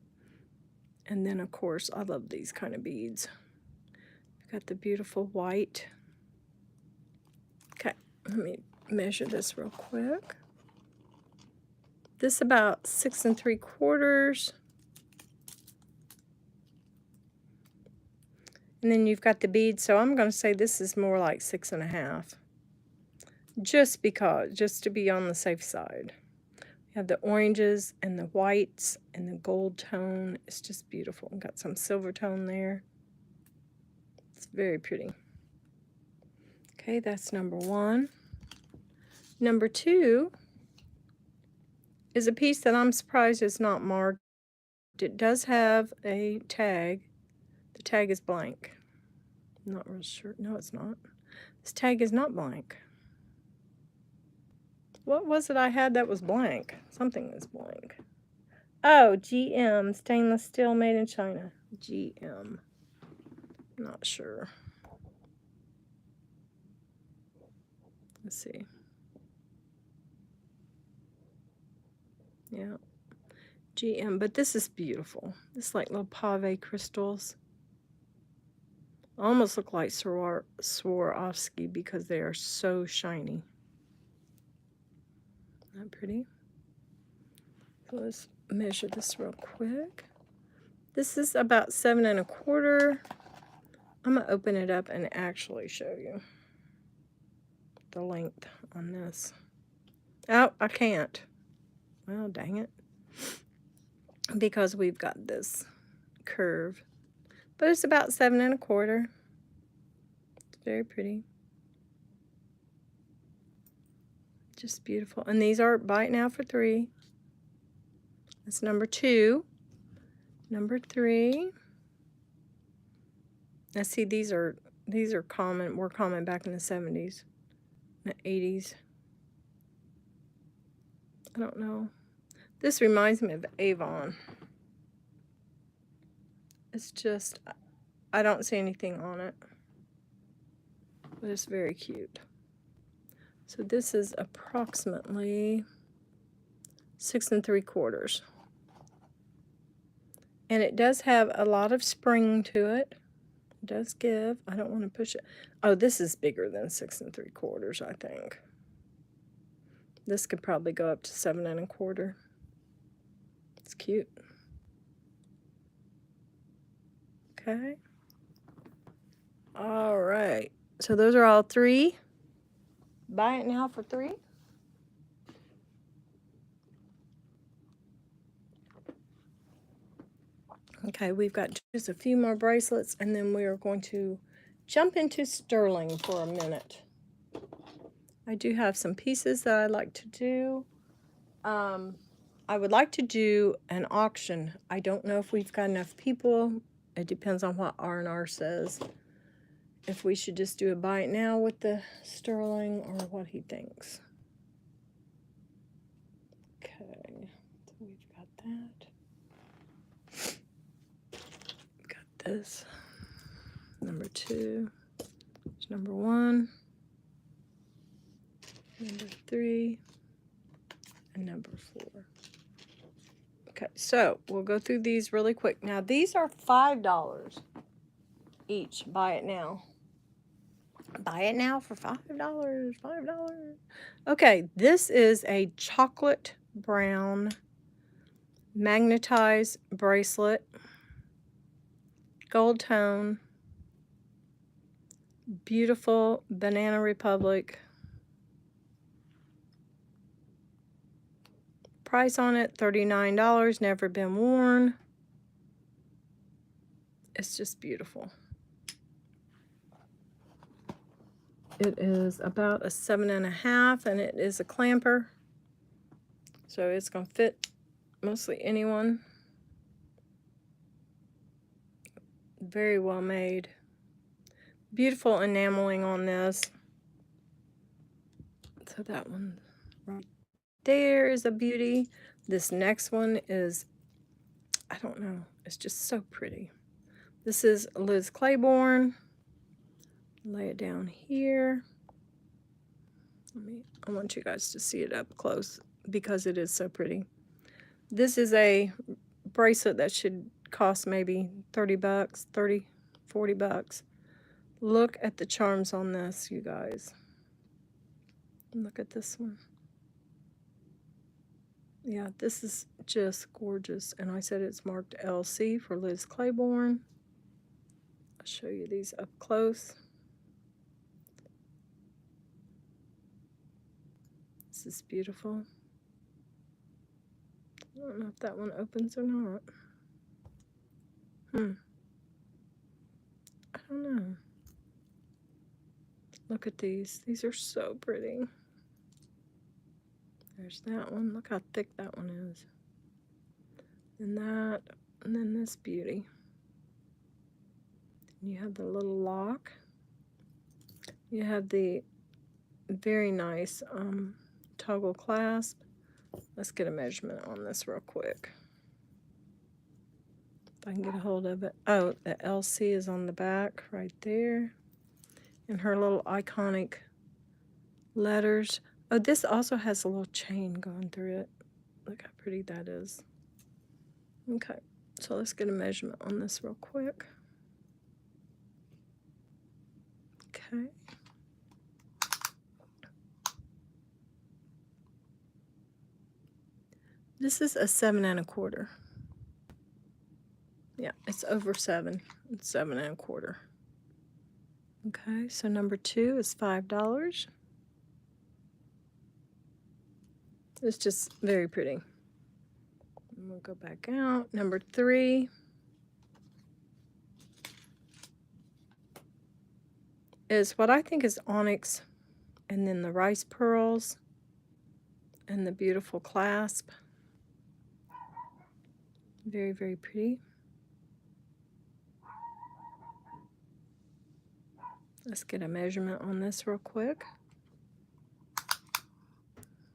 And then, of course, I love these kind of beads. We've got the beautiful white. Okay, let me measure this real quick. This is about 6 3/4. And then you've got the beads, so I'm going to say this is more like 6 1/2. Just because, just to be on the safe side. We have the oranges and the whites and the gold tone. It's just beautiful. We've got some silver tone there. It's very pretty. Okay, that's number 1. Number 2 is a piece that I'm surprised is not marked. It does have a tag. The tag is blank. I'm not real sure. No, it's not. This tag is not blank. What was it I had that was blank? Something was blank. Oh, GM, stainless steel made in China. GM. Not sure. Let's see. Yeah. GM, but this is beautiful. It's like little pave crystals. Almost look like Swarovski because they are so shiny. Isn't that pretty? So let's measure this real quick. This is about 7 1/4. I'm going to open it up and actually show you the length on this. Oh, I can't. Well, dang it. Because we've got this curve. But it's about 7 1/4. It's very pretty. Just beautiful. And these are buy it now for 3. That's number 2. Number 3. Now see, these are common, were common back in the 70s, the 80s. I don't know. This reminds me of Avon. It's just, I don't see anything on it, but it's very cute. So this is approximately 6 3/4. And it does have a lot of spring to it. It does give. I don't want to push it. Oh, this is bigger than 6 3/4, I think. This could probably go up to 7 1/4. It's cute. Okay. All right. So those are all 3. Buy it now for 3. Okay, we've got just a few more bracelets, and then we are going to jump into sterling for a minute. I do have some pieces that I like to do. I would like to do an auction. I don't know if we've got enough people. It depends on what R&R says. If we should just do a buy it now with the sterling or what he thinks. Okay, so we've got that. Got this. Number 2. There's number 1. Number 3. And number 4. Okay, so we'll go through these really quick. Now, these are $5 each. Buy it now. Buy it now for $5. $5. Okay, this is a chocolate brown magnetized bracelet. Gold tone. Beautiful Banana Republic. Price on it, $39. Never been worn. It's just beautiful. It is about a 7.5, and it is a clamper. So it's going to fit mostly anyone. Very well made. Beautiful enameling on this. So that one right there is a beauty. This next one is, I don't know, it's just so pretty. This is Liz Claiborne. Lay it down here. I want you guys to see it up close because it is so pretty. This is a bracelet that should cost maybe 30 bucks, 30, 40 bucks. Look at the charms on this, you guys. Look at this one. Yeah, this is just gorgeous. And I said it's marked LC for Liz Claiborne. I'll show you these up close. This is beautiful. I don't know if that one opens or not. I don't know. Look at these. These are so pretty. There's that one. Look how thick that one is. And that, and then this beauty. You have the little lock. You have the very nice toggle clasp. Let's get a measurement on this real quick. If I can get a hold of it. Oh, the LC is on the back right there. And her little iconic letters. Oh, this also has a little chain going through it. Look how pretty that is. Okay, so let's get a measurement on this real quick. Okay. This is a 7 1/4. Yeah, it's over 7. It's 7 1/4. Okay, so number 2 is $5. It's just very pretty. And we'll go back out. Number 3 is what I think is onyx, and then the rice pearls and the beautiful clasp. Very, very pretty. Let's get a measurement on this real quick.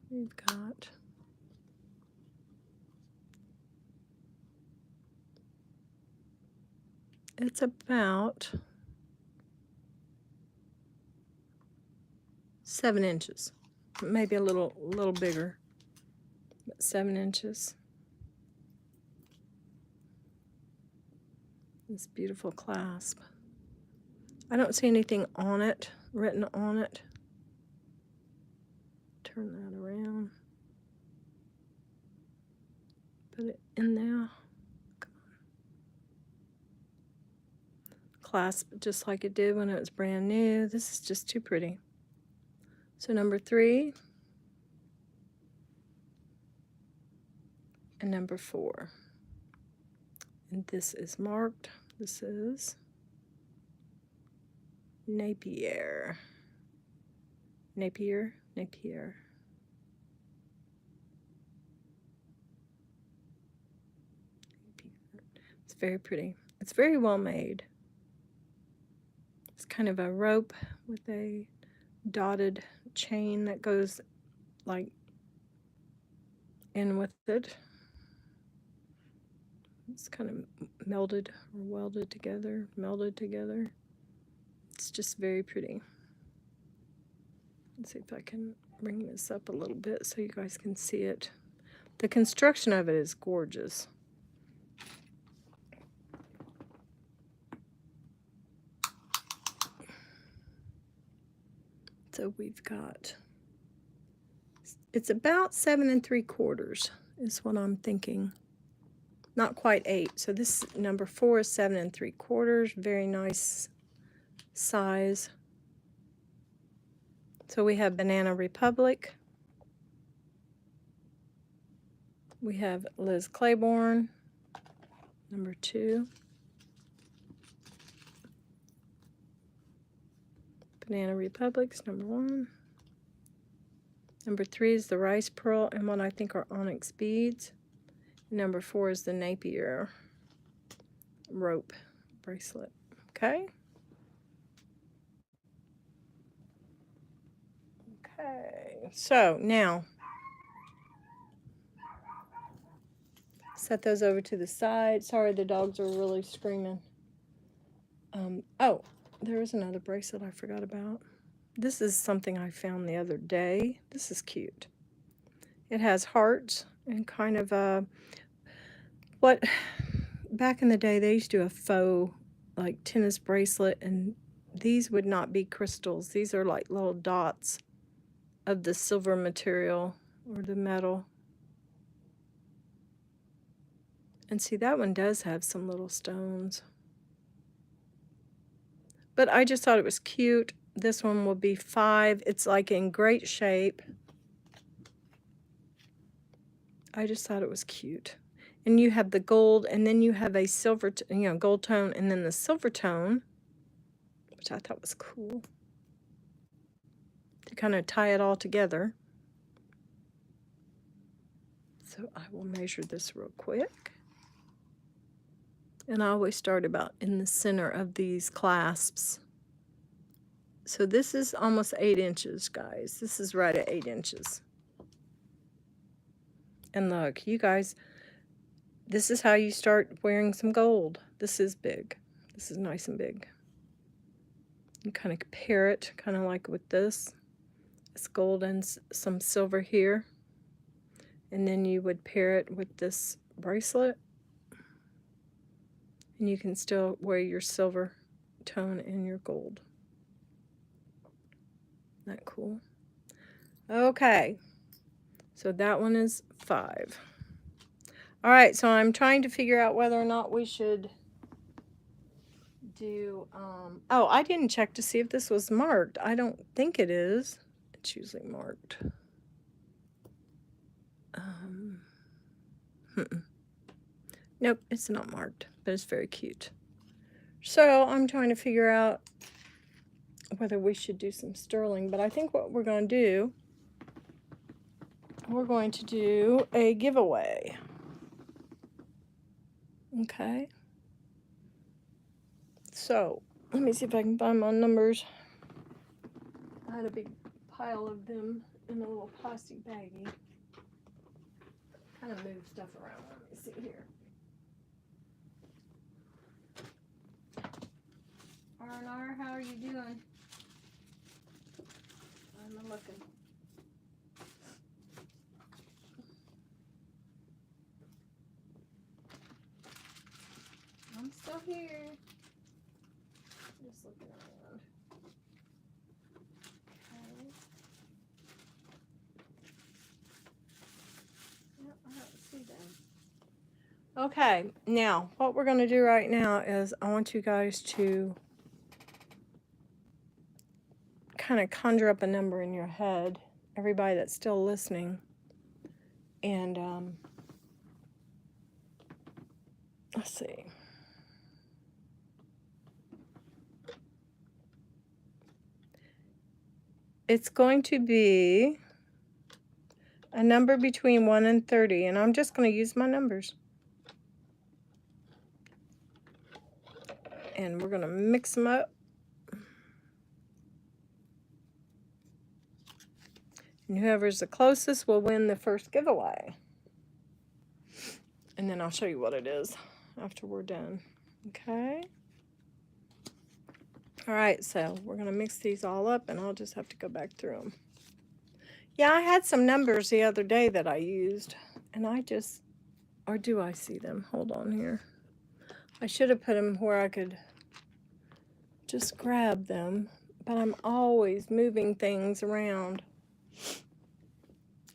We've got it's about 7 inches, maybe a little bigger, but 7 inches. This beautiful clasp. I don't see anything on it, written on it. Turn that around. Put it in there. Clasp just like it did when it was brand new. This is just too pretty. So number 3 and number 4. And this is marked. This is Napier. Napier. It's very pretty. It's very well made. It's kind of a rope with a dotted chain that goes like in with it. It's kind of melded or welded together, melded together. It's just very pretty. Let's see if I can bring this up a little bit so you guys can see it. The construction of it is gorgeous. So we've got, it's about 7 3/4 is what I'm thinking. Not quite 8. So this number 4 is 7 3/4. Very nice size. So we have Banana Republic. We have Liz Claiborne, number 2. Banana Republic's number 1. Number 3 is the Rice Pearl and what I think are onyx beads. Number 4 is the Napier rope bracelet. Okay. Okay. So now set those over to the side. Sorry, the dogs are really screaming. Oh, there is another bracelet I forgot about. This is something I found the other day. This is cute. It has hearts and kind of a, what, back in the day they used to do a faux like tennis bracelet, and these would not be crystals. These are like little dots of the silver material or the metal. And see, that one does have some little stones. But I just thought it was cute. This one will be 5. It's like in great shape. I just thought it was cute. And you have the gold, and then you have a silver, gold tone, and then the silver tone, which I thought was cool, to kind of tie it all together. So I will measure this real quick. And I always start about in the center of these clasps. So this is almost 8 inches, guys. This is right at 8 inches. And look, you guys, this is how you start wearing some gold. This is big. This is nice and big. You kind of pair it, kind of like with this. It's gold and some silver here. And then you would pair it with this bracelet. And you can still wear your silver tone and your gold. Isn't that cool? Okay. So that one is 5. All right, so I'm trying to figure out whether or not we should do, oh, I didn't check to see if this was marked. I don't think it is. It's usually marked. Nope, it's not marked, but it's very cute. So I'm trying to figure out whether we should do some sterling, but I think what we're going to do, we're going to do a giveaway. Okay. So let me see if I can find my numbers. I had a big pile of them in a little plastic baggie. Kind of move stuff around. Let me see here. R&R, how are you doing? I'm looking. I'm still here. Just looking around. Okay. Yep, I don't see them. Okay, now what we're going to do right now is I want you guys to kind of conjure up a number in your head, everybody that's still listening, and let's see. It's going to be a number between 1 and 30, and I'm just going to use my numbers. And we're going to mix them up. And whoever's the closest will win the first giveaway. And then I'll show you what it is after we're done. Okay? All right, so we're going to mix these all up, and I'll just have to go back through them. Yeah, I had some numbers the other day that I used, and I just, or do I see them? Hold on here. I should have put them where I could just grab them, but I'm always moving things around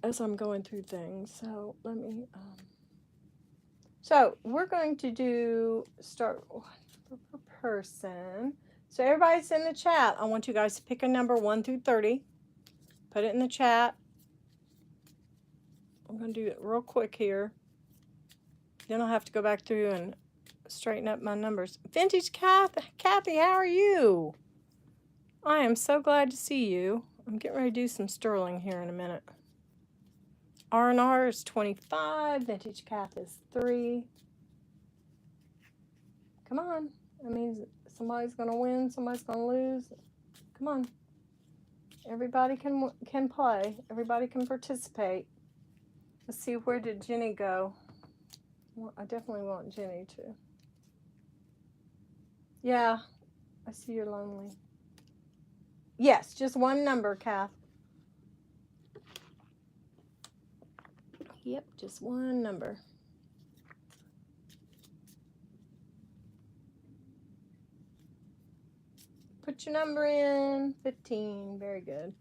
as I'm going through things. So let me, so we're going to start per person. So everybody's in the chat. I want you guys to pick a number 1 through 30. Put it in the chat. I'm going to do it real quick here. Then I'll have to go back through and straighten up my numbers. Vintage Kathy, how are you? I am so glad to see you. I'm getting ready to do some sterling here in a minute. R&R is 25. Vintage Kath is 3. Come on. That means somebody's going to win. Somebody's going to lose. Come on. Everybody can play. Everybody can participate. Let's see, where did Jenny go? Well, I definitely want Jenny to. Yeah, I see you're lonely. Yes, just one number, Kath. Yep, just one number. Put your number in. 15. Very good.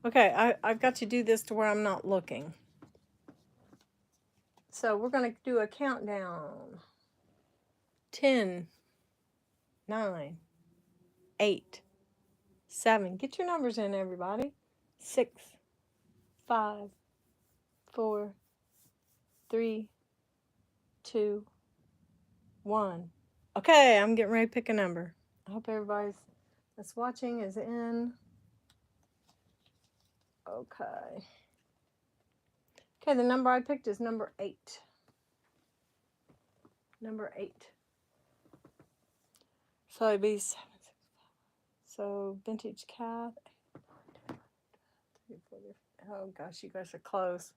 Okay, I've got to do this to where I'm not looking. So we're going to do a countdown. 10, 9, 8, 7. Get your numbers in, everybody. 6, 5, 4, 3, 2, 1. Okay, I'm getting ready to pick a number. I hope everybody that's watching is in. Okay. Okay, the number I picked is number 8. Number 8. So it'd be 7, 6, 5. So Vintage Cat. Oh gosh, you guys are close.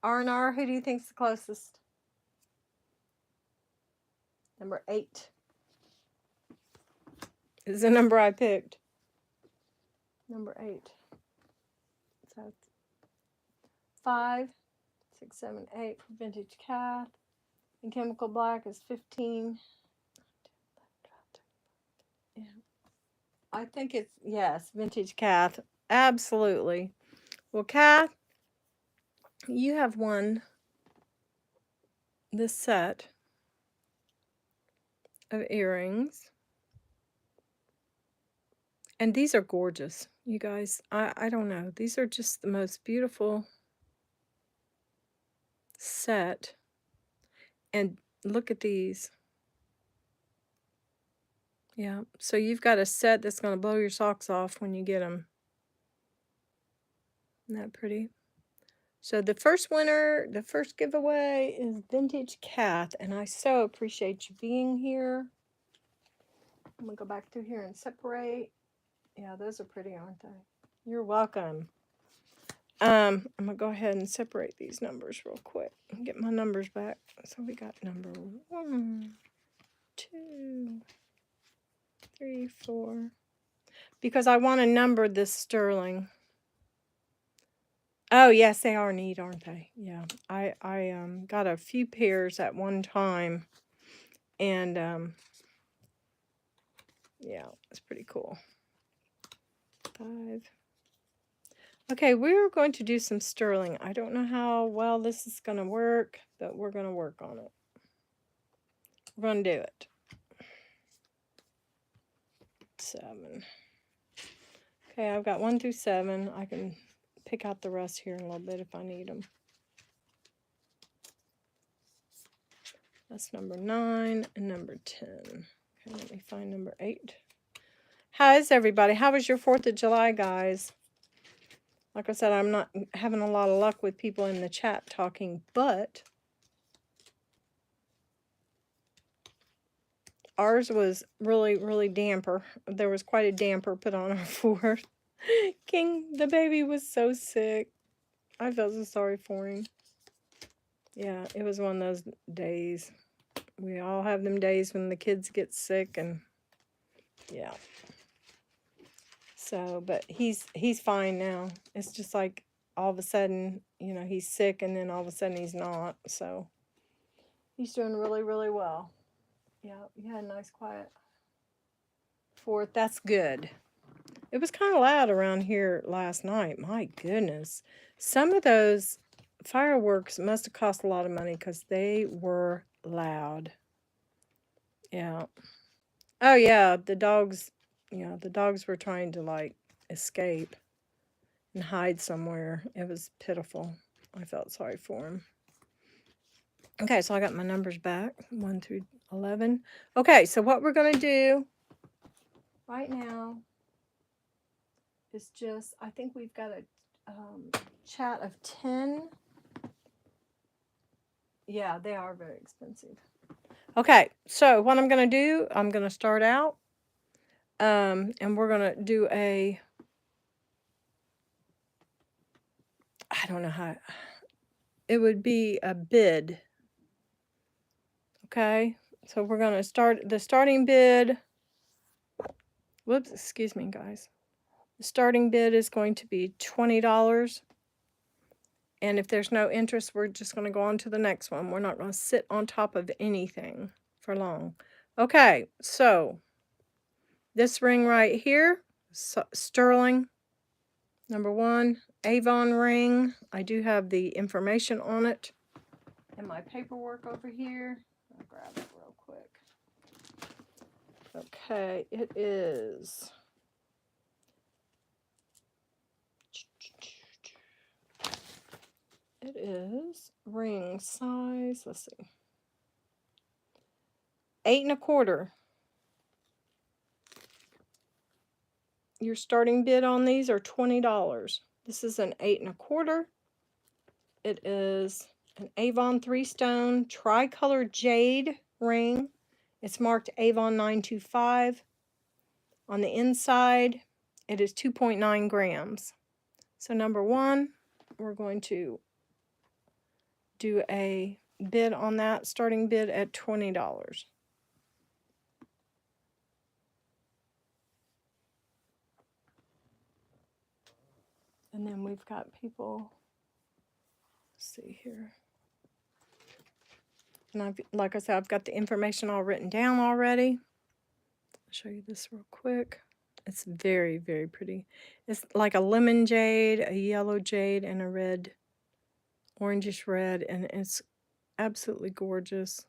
R&R, who do you think's the closest? Number 8 is the number I picked. Number 8. So 5, 6, 7, 8 for Vintage Cat. And Chemical Black is 15. Yeah. I think it's, yes, Vintage Kath. Absolutely. Well, Kath, you have won this set of earrings. And these are gorgeous, you guys. I don't know. These are just the most beautiful set. And look at these. Yeah. So you've got a set that's going to blow your socks off when you get them. Isn't that pretty? So the first winner, the first giveaway is Vintage Kath. And I so appreciate you being here. I'm going to go back through here and separate. Yeah, those are pretty, aren't they? You're welcome. I'm going to go ahead and separate these numbers real quick and get my numbers back. So we got number 1, 2, 3, 4. Because I want to number this sterling. Oh, yes, they are neat, aren't they? Yeah, I got a few pairs at one time. And, yeah, it's pretty cool. 5. Okay, we're going to do some sterling. I don't know how well this is going to work, but we're going to work on it. We're going to do it. 7. Okay, I've got 1 through 7. I can pick out the rest here in a little bit if I need them. That's number 9 and number 10. Okay, let me find number 8. How is everybody? How was your 4th of July, guys? Like I said, I'm not having a lot of luck with people in the chat talking, but ours was really, really damper. There was quite a damper put on our 4th. King, the baby was so sick. I felt so sorry for him. Yeah, it was one of those days. We all have them days when the kids get sick, and yeah. So, but he's fine now. It's just like all of a sudden, you know, he's sick, and then all of a sudden he's not. So he's doing really, really well. Yeah, you had a nice quiet 4th. That's good. It was kind of loud around here last night. My goodness. Some of those fireworks must have cost a lot of money because they were loud. Yeah. Oh, yeah. The dogs, yeah, the dogs were trying to like escape and hide somewhere. It was pitiful. I felt sorry for them. Okay, so I got my numbers back 1 through 11. Okay, so what we're going to do right now is just, I think we've got a chat of 10. Yeah, they are very expensive. Okay, so what I'm going to do, I'm going to start out, and we're going to do a, I don't know how, it would be a bid. Okay, so we're going to start, the starting bid, whoops, excuse me, guys. The starting bid is going to be $20. And if there's no interest, we're just going to go on to the next one. We're not going to sit on top of anything for long. Okay, so this ring right here, sterling, number 1, Avon ring. I do have the information on it in my paperwork over here. I'll grab it real quick. Okay, it is ring size, let's see, 8 1/4. Your starting bid on these are $20. This is an 8 1/4. It is an Avon 3-stone tricolor jade ring. It's marked Avon 925. On the inside, it is 2.9 grams. So number 1, we're going to do a bid on that, starting bid at $20. And then we've got people, let's see here. And like I said, I've got the information all written down already. I'll show you this real quick. It's very, very pretty. It's like a lemon jade, a yellow jade, and a red, orangish red, and it's absolutely gorgeous.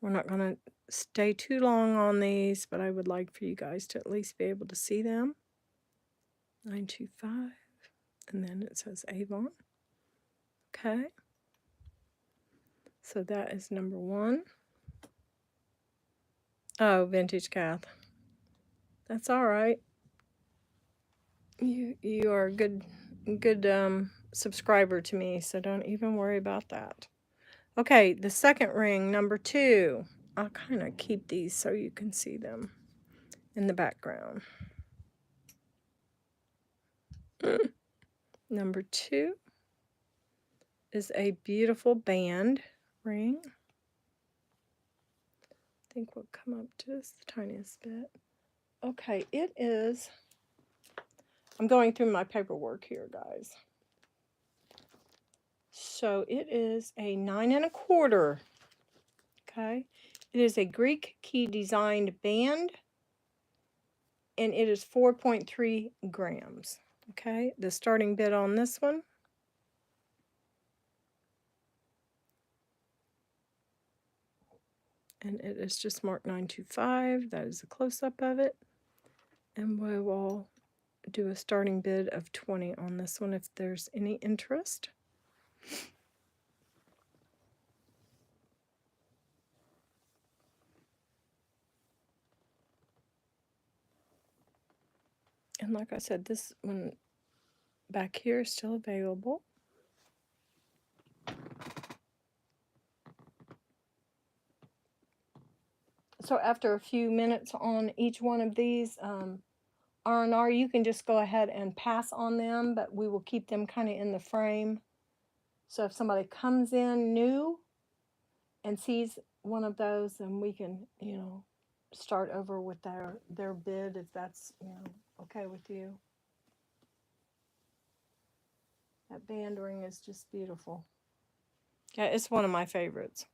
We're not going to stay too long on these, but I would like for you guys to at least be able to see them. 925, and then it says Avon. Okay. So that is number 1. Oh, Vintage Kath. That's all right. You are a good subscriber to me, so don't even worry about that. Okay, the second ring, number 2. I'll kind of keep these so you can see them in the background. Number 2 is a beautiful band ring. I think we'll come up just the tiniest bit. Okay, it is, I'm going through my paperwork here, guys. So it is a 9 1/4. Okay, it is a Greek key designed band, and it is 4.3 grams. Okay, the starting bid on this one and it is just marked 925. That is a close-up of it. And we will do a starting bid of 20 on this one if there's any interest. And like I said, this one back here is still available. So after a few minutes on each one of these R&R, you can just go ahead and pass on them, but we will keep them kind of in the frame. So if somebody comes in new and sees one of those, then we can, you know, start over with their bid if that's, you know, okay with you. That band ring is just beautiful. Yeah, it's one of my favorites.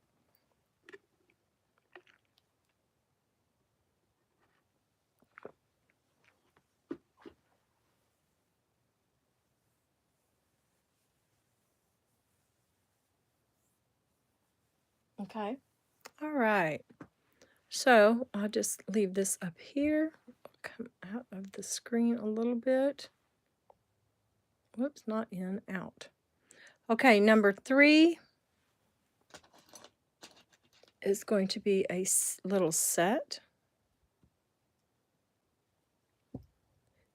Okay. All right. So I'll just leave this up here. Come out of the screen a little bit. Whoops, not in, out. Okay, number 3 is going to be a little set.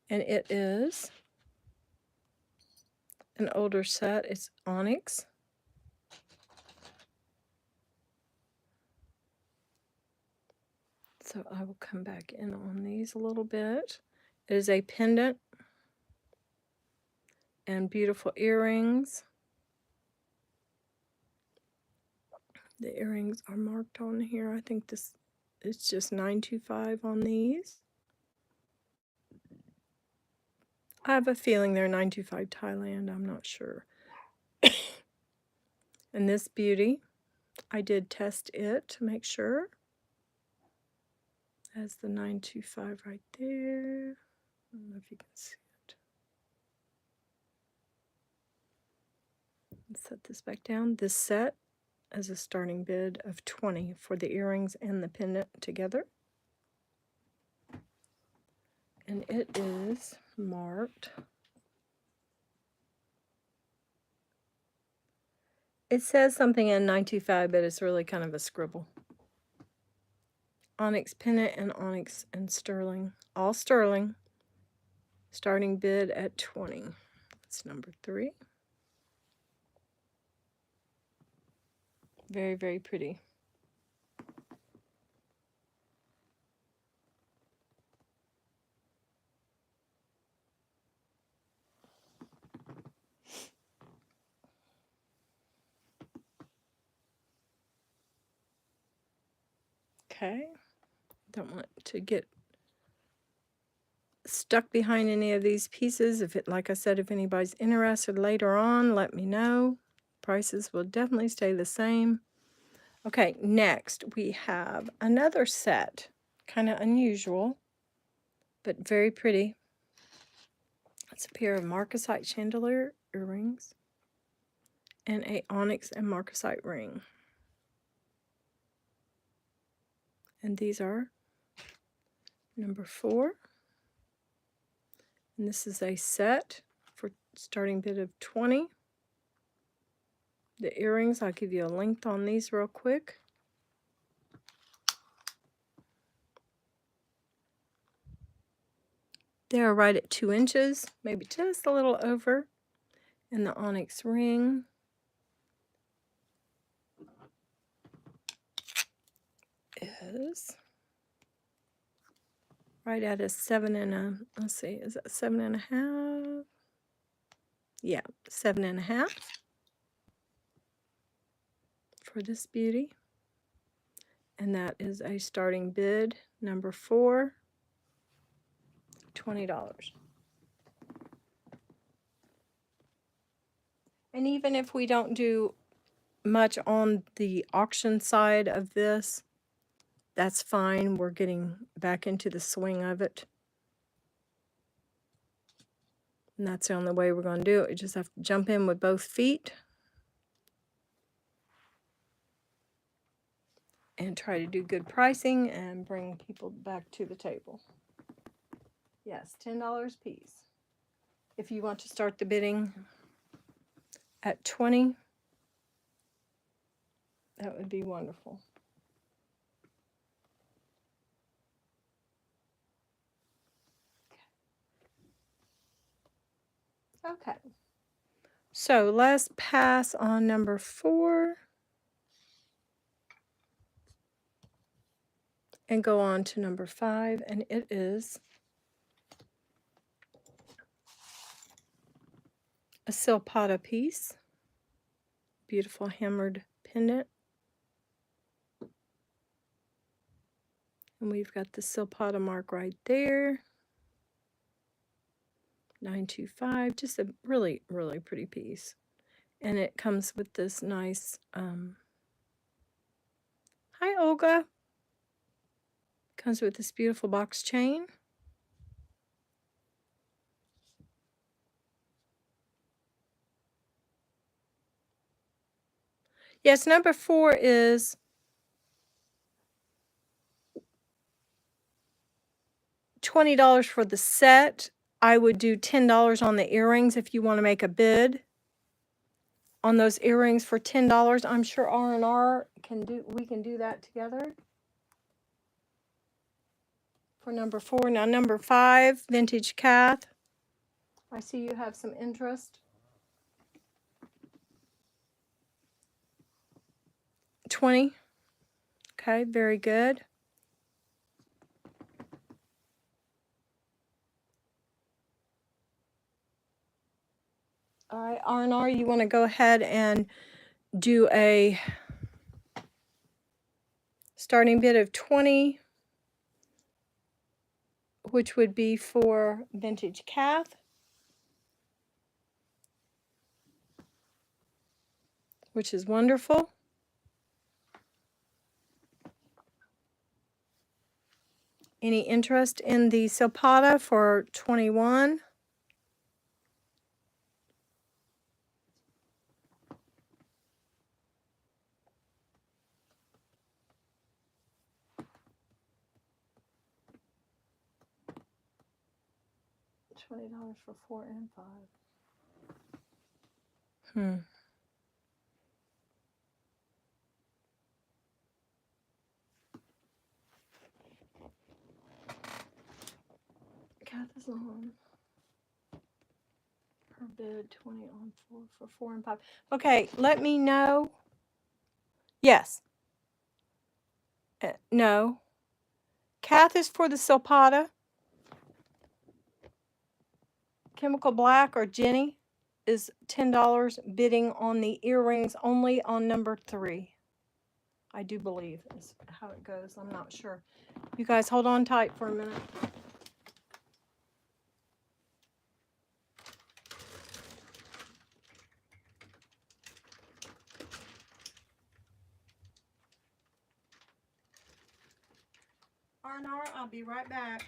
And it is an older set. It's onyx. So I will come back in on these a little bit. It is a pendant and beautiful earrings. The earrings are marked on here. I think this it's just $925 on these. I have a feeling they're $925 Thailand. I'm not sure. And this beauty, I did test it to make sure. Has the $925 right there. I don't know if you can see it. Let's set this back down. This set is a starting bid of $20 for the earrings and the pendant together. And it is marked. It says something in $925, but it's really kind of a scribble. Onyx pendant and onyx and sterling. All sterling. Starting bid at $20. That's number 3. Very, very pretty. Okay. Don't want to get stuck behind any of these pieces. If it, like I said, if anybody's interested later on, let me know. Prices will definitely stay the same. Okay, next we have another set, kind of unusual, but very pretty. It's a pair of marcasite chandelier earrings and a onyx and marcasite ring. And these are number 4. And this is a set for starting bid of $20. The earrings, I'll give you a length on these real quick. They're right at 2 inches, maybe just a little over. And the onyx ring is right at a 7 and a, let's see, is that 7.5? Yeah, 7.5 for this beauty. And that is a starting bid, number 4, $20. And even if we don't do much on the auction side of this, that's fine. We're getting back into the swing of it. And that's the only way we're going to do it. We just have to jump in with both feet. and try to do good pricing and bring people back to the table. Yes, $10 a piece. If you want to start the bidding at 20, that would be wonderful. Okay. So let's pass on number 4 and go on to number 5, and it is a silpata piece. Beautiful hammered pendant. And we've got the silpata mark right there. 925, just a really, really pretty piece. And it comes with this nice, hi Olga. Comes with this beautiful box chain. Yes, number 4 is $20 for the set. I would do $10 on the earrings if you want to make a bid on those earrings for $10. I'm sure R&R we can do that together. For number 4. Now number 5, vintage Cath. I see you have some interest. 20. Okay, very good. All right, R&R, you want to go ahead and do a starting bid of 20, which would be for vintage Cath, which is wonderful. Any interest in the silpata for 21? $20 for 4 and 5. Cath is on her bid 20 on 4 for 4 and 5. Okay, let me know. Yes. No. Cath is for the silpata. Chemical Black or Jenny is $10 bidding on the earrings only on number 3. I do believe is how it goes. I'm not sure. You guys hold on tight for a minute. R&R, I'll be right back.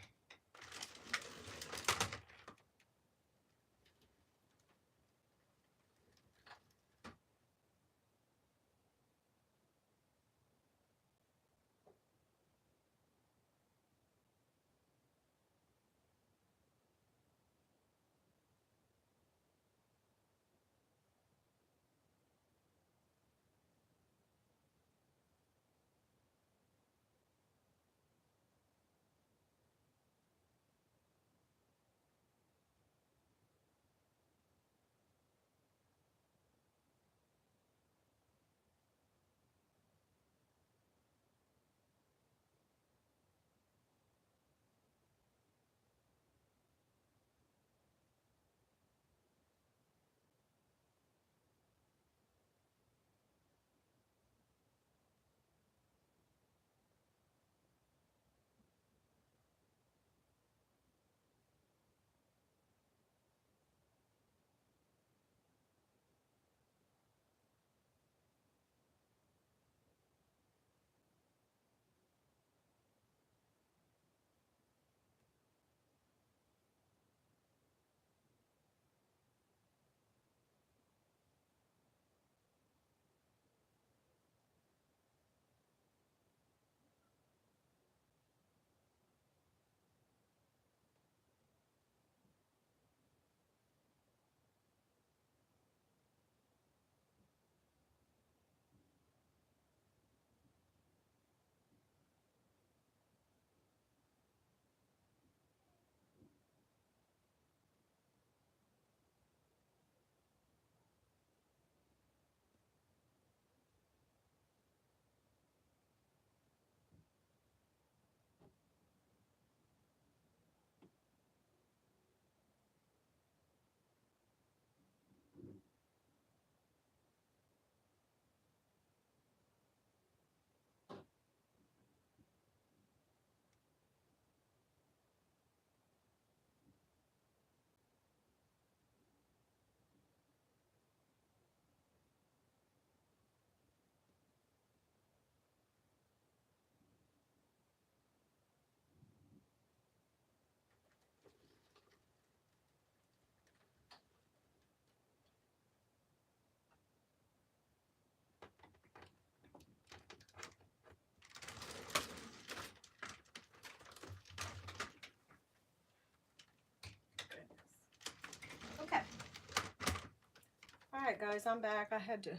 Alright guys, I'm back. I had to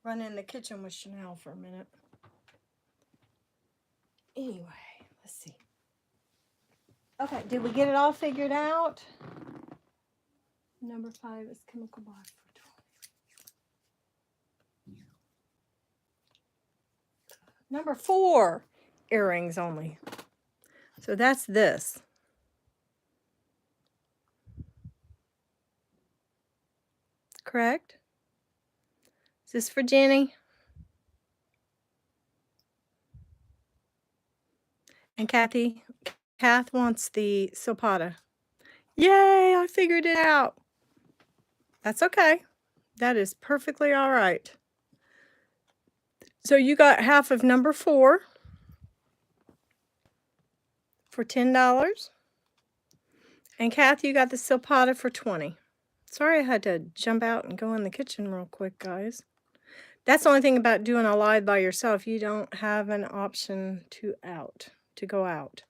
run in the kitchen with Chanel for a minute. Anyway, let's see. Okay, did we get it all figured out? Number 5 is chemical box for 20. Number 4, earrings only. So that's this. Correct? Is this for Jenny? And Kathy? Kath wants the Silpata. Yay, I figured it out. That's okay. That is perfectly all right. So you got half of number 4 for $10. And Kathy, you got the Silpata for $20. Sorry I had to jump out and go in the kitchen real quick, guys. That's the only thing about doing a live by yourself. You don't have an option to go out,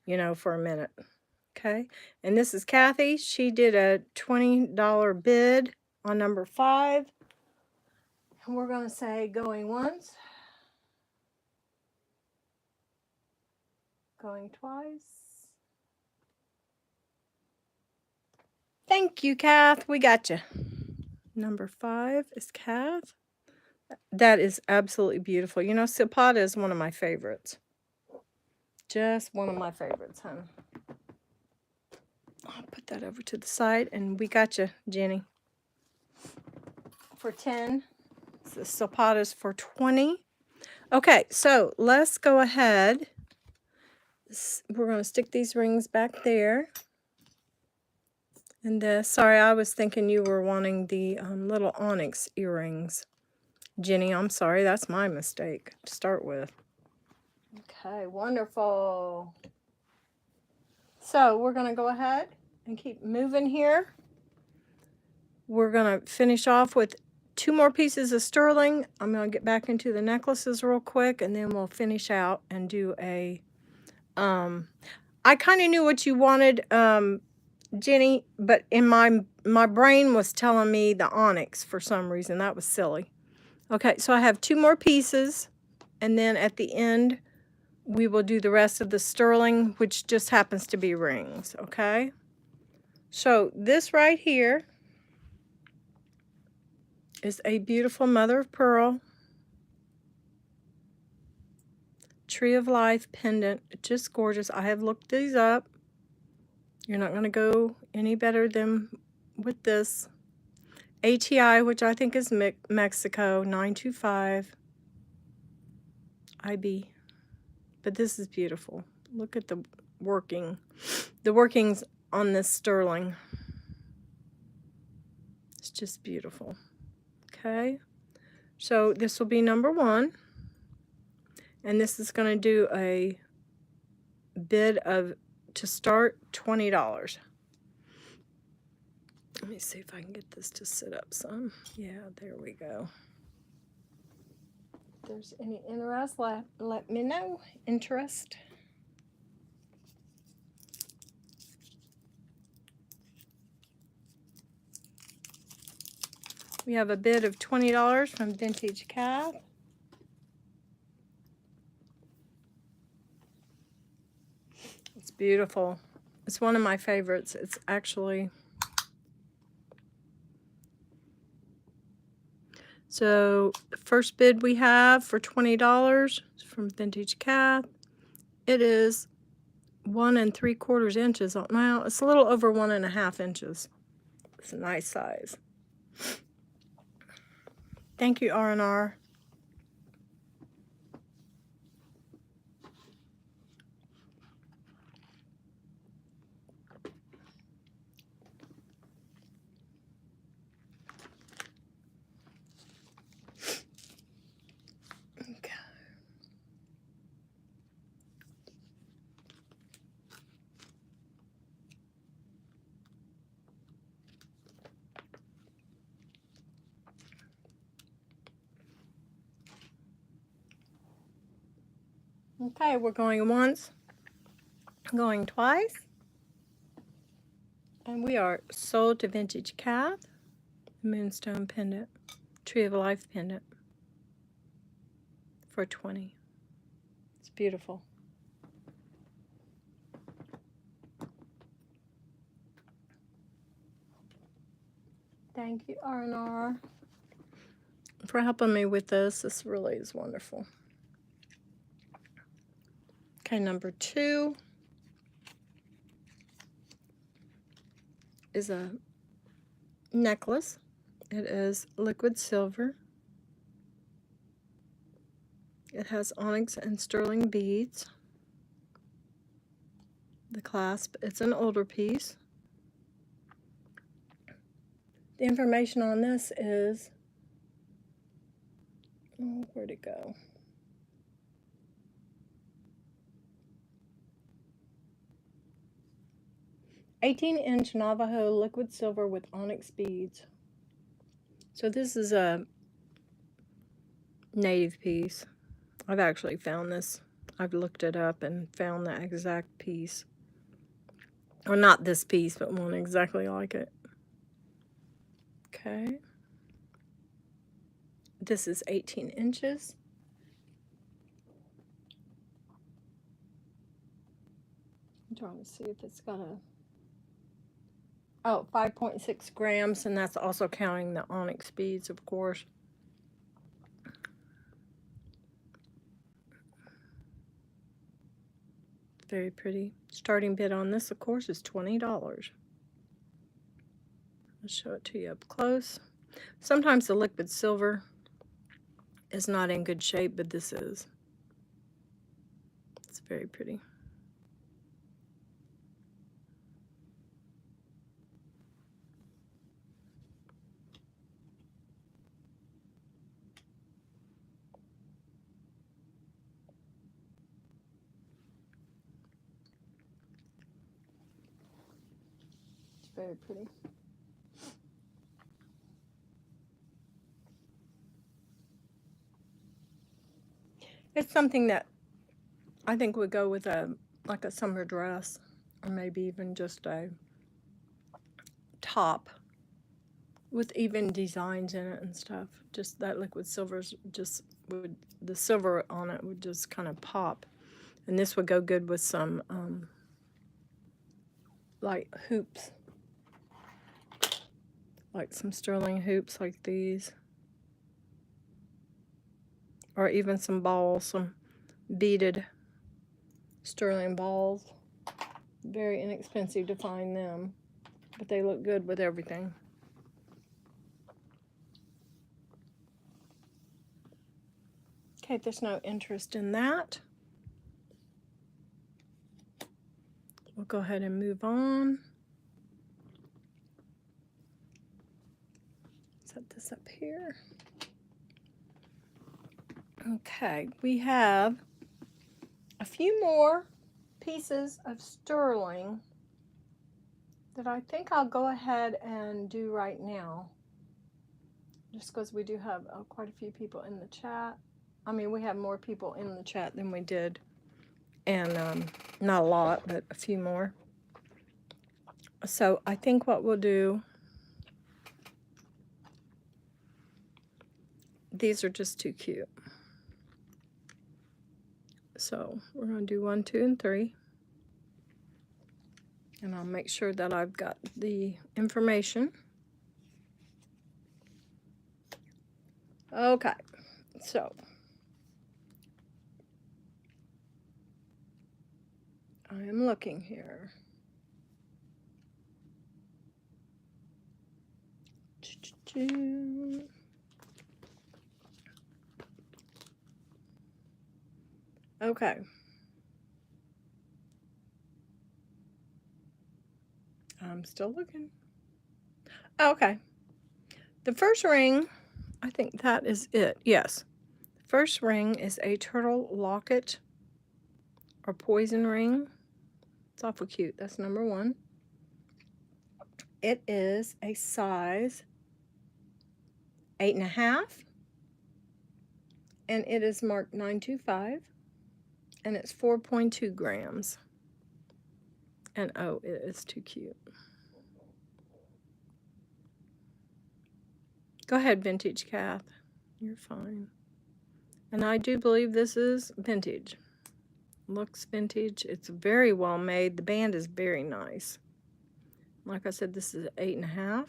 you know, for a minute. Okay. And this is Kathy. She did a $20 bid on number 5. And we're going to say going once. Going twice. Thank you, Kath. We got you. Number 5 is Kath. That is absolutely beautiful. You know, Silpata is one of my favorites. Just one of my favorites, huh? I'll put that over to the side, and we got you, Jenny. For 10. The Silpata's for 20. Okay, so let's go ahead. We're going to stick these rings back there. And sorry, I was thinking you were wanting the little onyx earrings. Jenny, I'm sorry. That's my mistake to start with. Okay, wonderful. So we're going to go ahead and keep moving here. We're going to finish off with 2 more pieces of sterling. I'm going to get back into the necklaces real quick, and then we'll finish out and do a... I kind of knew what you wanted, Jenny, but in my brain was telling me the onyx for some reason. That was silly. Okay, so I have 2 more pieces, and then at the end, we will do the rest of the sterling, which just happens to be rings, okay? So this right here is a beautiful mother of pearl tree of life pendant. Just gorgeous. I have looked these up. You're not going to go any better than with this. ATI, which I think is Mexico, 925 IB. But this is beautiful. Look at the workings on this sterling. It's just beautiful. Okay, so this will be number 1, and this is going to do a bid of, to start, $20. Let me see if I can get this to sit up some. Yeah, there we go. If there's any interest, let me know. Interest. We have a bid of $20 from Vintage Kath. It's beautiful. It's one of my favorites. It's actually... So the first bid we have for $20 from Vintage Kath. It is 1 3/4 inches. Well, it's a little over 1.5 inches. It's a nice size. Thank you, R&R. Okay, we're going once, going twice, and we are sold to Vintage Kath. The Moonstone pendant. Tree of Life pendant. For $20. It's beautiful. Thank you, R&R, for helping me with this. This really is wonderful. Okay, number 2 is a necklace. It is liquid silver. It has onyx and sterling beads. The clasp, it's an older piece. The information on this is, oh, where'd it go? "18-inch Navajo liquid silver with onyx beads." So this is a native piece. I've actually found this. I've looked it up and found the exact piece. Or not this piece, but one exactly like it. Okay. This is 18 inches. I'm trying to see if it's got a... Oh, 5.6 grams, and that's also counting the onyx beads, of course. Very pretty. Starting bid on this, of course, is $20. I'll show it to you up close. Sometimes the liquid silver is not in good shape, but this is. It's very pretty. It's very pretty. It's something that I think would go with like a summer dress, or maybe even just a top with even designs in it and stuff. Just that liquid silver's just would, the silver on it would just kind of pop. And this would go good with some like hoops, like some sterling hoops like these, or even some balls, some beaded sterling balls. Very inexpensive to find them, but they look good with everything. Okay, there's no interest in that. We'll go ahead and move on. Set this up here. Okay, we have a few more pieces of sterling that I think I'll go ahead and do right now, just because we do have quite a few people in the chat. I mean, we have more people in the chat than we did, and not a lot, but a few more. So I think what we'll do, these are just too cute. So we're going to do 1, 2, and 3. And I'll make sure that I've got the information. Okay, so I am looking here. Okay. I'm still looking. Okay. The first ring, I think that is it. Yes. The first ring is a turtle locket or poison ring. It's awful cute. That's number 1. It is a size 8.5, and it is marked 925, and it's 4.2 grams. And oh, it is too cute. Go ahead, Vintage Kath. You're fine. And I do believe this is vintage. Looks vintage. It's very well made. The band is very nice. Like I said, this is 8.5.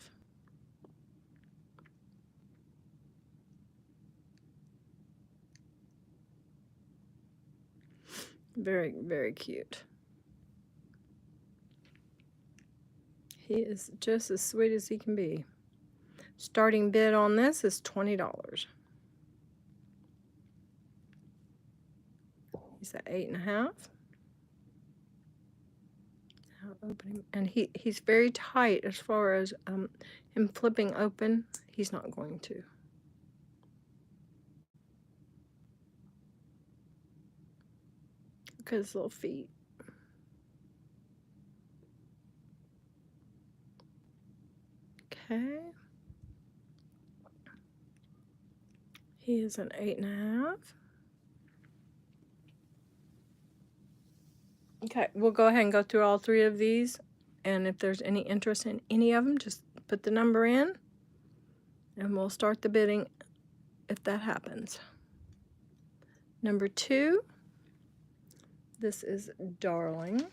Very, very cute. He is just as sweet as he can be. Starting bid on this is $20. He's at 8.5. Opening, and he's very tight as far as him flipping open. He's not going to. Look at his little feet. Okay. He is an 8.5. Okay, we'll go ahead and go through all three of these, and if there's any interest in any of them, just put the number in, and we'll start the bidding if that happens. Number 2, this is Darling.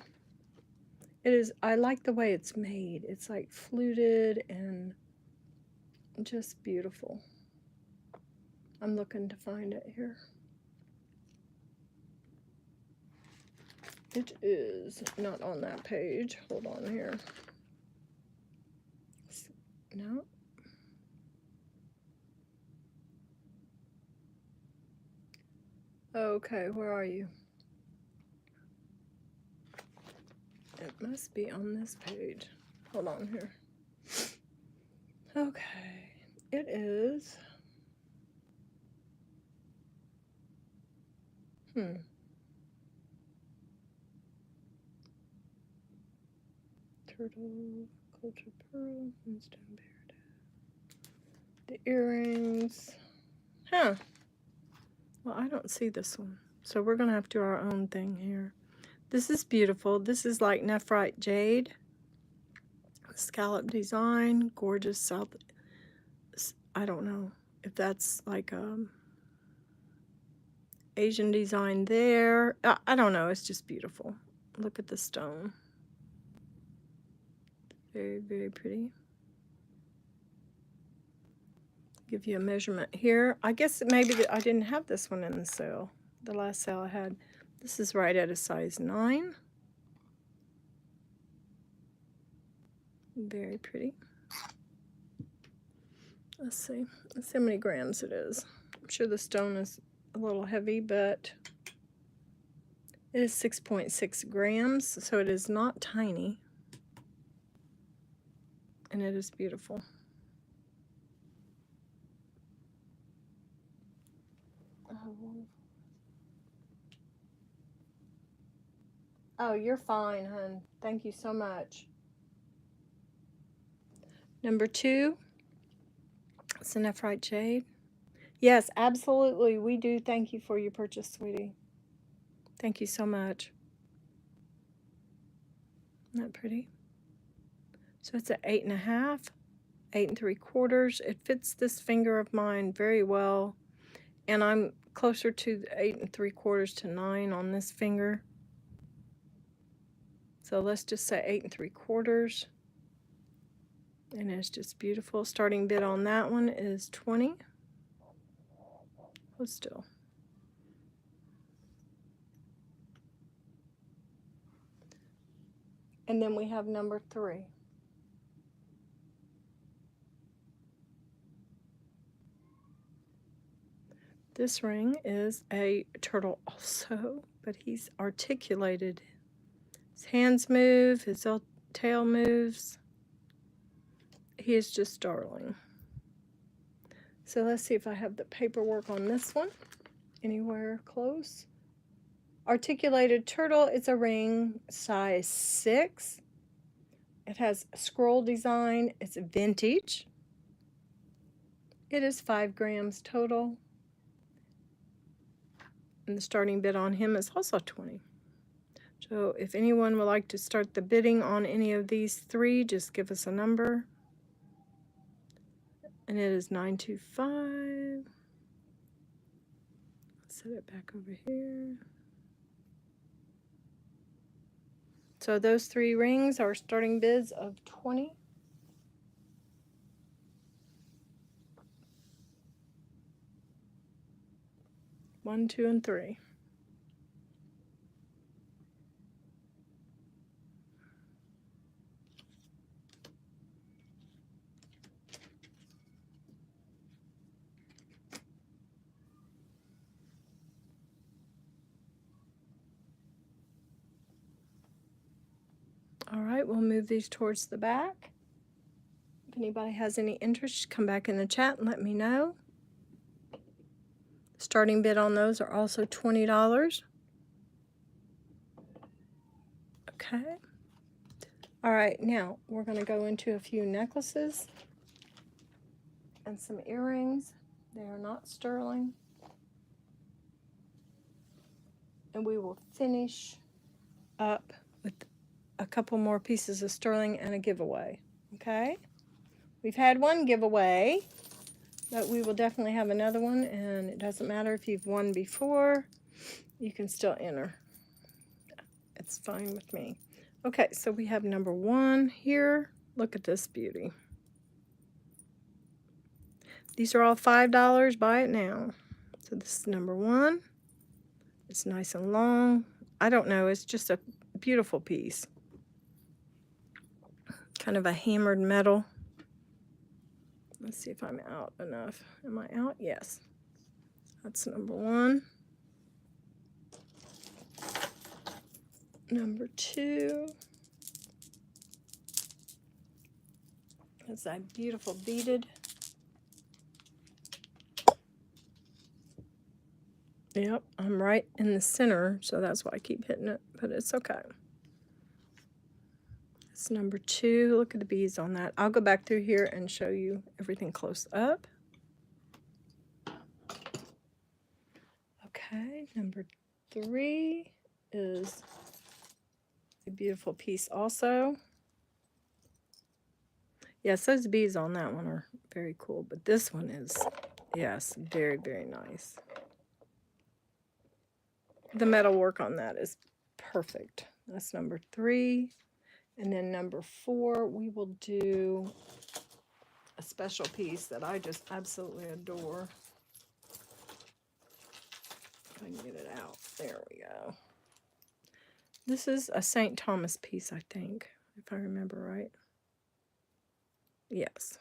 It is, I like the way it's made. It's like fluted and just beautiful. I'm looking to find it here. It is not on that page. Hold on here. No. Okay, where are you? It must be on this page. Hold on here. Okay, it is. Turtle, culture pearl, and stone beard. The earrings. Huh. Well, I don't see this one. So we're going to have to do our own thing here. This is beautiful. This is like nephrite jade. Scallop design. Gorgeous South. I don't know if that's like Asian design there. I don't know. It's just beautiful. Look at the stone. Very, very pretty. Give you a measurement here. I guess maybe I didn't have this one in the sale. The last sale I had. This is right at a size 9. Very pretty. Let's see. Let's see how many grams it is. I'm sure the stone is a little heavy, but it is 6.6 grams, so it is not tiny. And it is beautiful. Oh, you're fine, hon. Thank you so much. Number 2, it's a nephrite jade. Yes, absolutely. We do thank you for your purchase, sweetie. Thank you so much. Isn't that pretty? So it's an 8.5, 8 3/4. It fits this finger of mine very well. And I'm closer to 8 3/4 to 9 on this finger. So let's just say 8 3/4. And it's just beautiful. Starting bid on that one is 20. Hold still. And then we have number 3. This ring is a turtle also, but he's articulated. His hands move, his tail moves. He is just darling. So let's see if I have the paperwork on this one anywhere close. Articulated turtle. It's a ring size 6. It has scroll design. It's vintage. It is 5 grams total. And the starting bid on him is also 20. So if anyone would like to start the bidding on any of these 3, just give us a number. And it is 925. Let's set it back over here. So those 3 rings are starting bids of 20. One, 2, and 3. All right, we'll move these towards the back. If anybody has any interest, come back in the chat and let me know. Starting bid on those are also $20. Okay. All right, now we're going to go into a few necklaces and some earrings. They are not sterling. And we will finish up with a couple more pieces of sterling and a giveaway. Okay? We've had one giveaway, but we will definitely have another one, and it doesn't matter if you've won before, you can still enter. It's fine with me. Okay, so we have number 1 here. Look at this beauty. These are all $5. Buy it now. So this is number 1. It's nice and long. I don't know, it's just a beautiful piece. Kind of a hammered metal. Let's see if I'm out enough. Am I out? Yes. That's number 1. Number 2. That's that beautiful beaded. Yep, I'm right in the center, so that's why I keep hitting it, but it's okay. It's number 2. Look at the beads on that. I'll go back through here and show you everything close up. Okay, number 3 is a beautiful piece also. Yes, those beads on that one are very cool, but this one is, yes, very, very nice. The metal work on that is perfect. That's number 3. And then number 4, we will do a special piece that I just absolutely adore. If I can get it out. There we go. This is a St. Thomas piece, I think, if I remember right. Yes.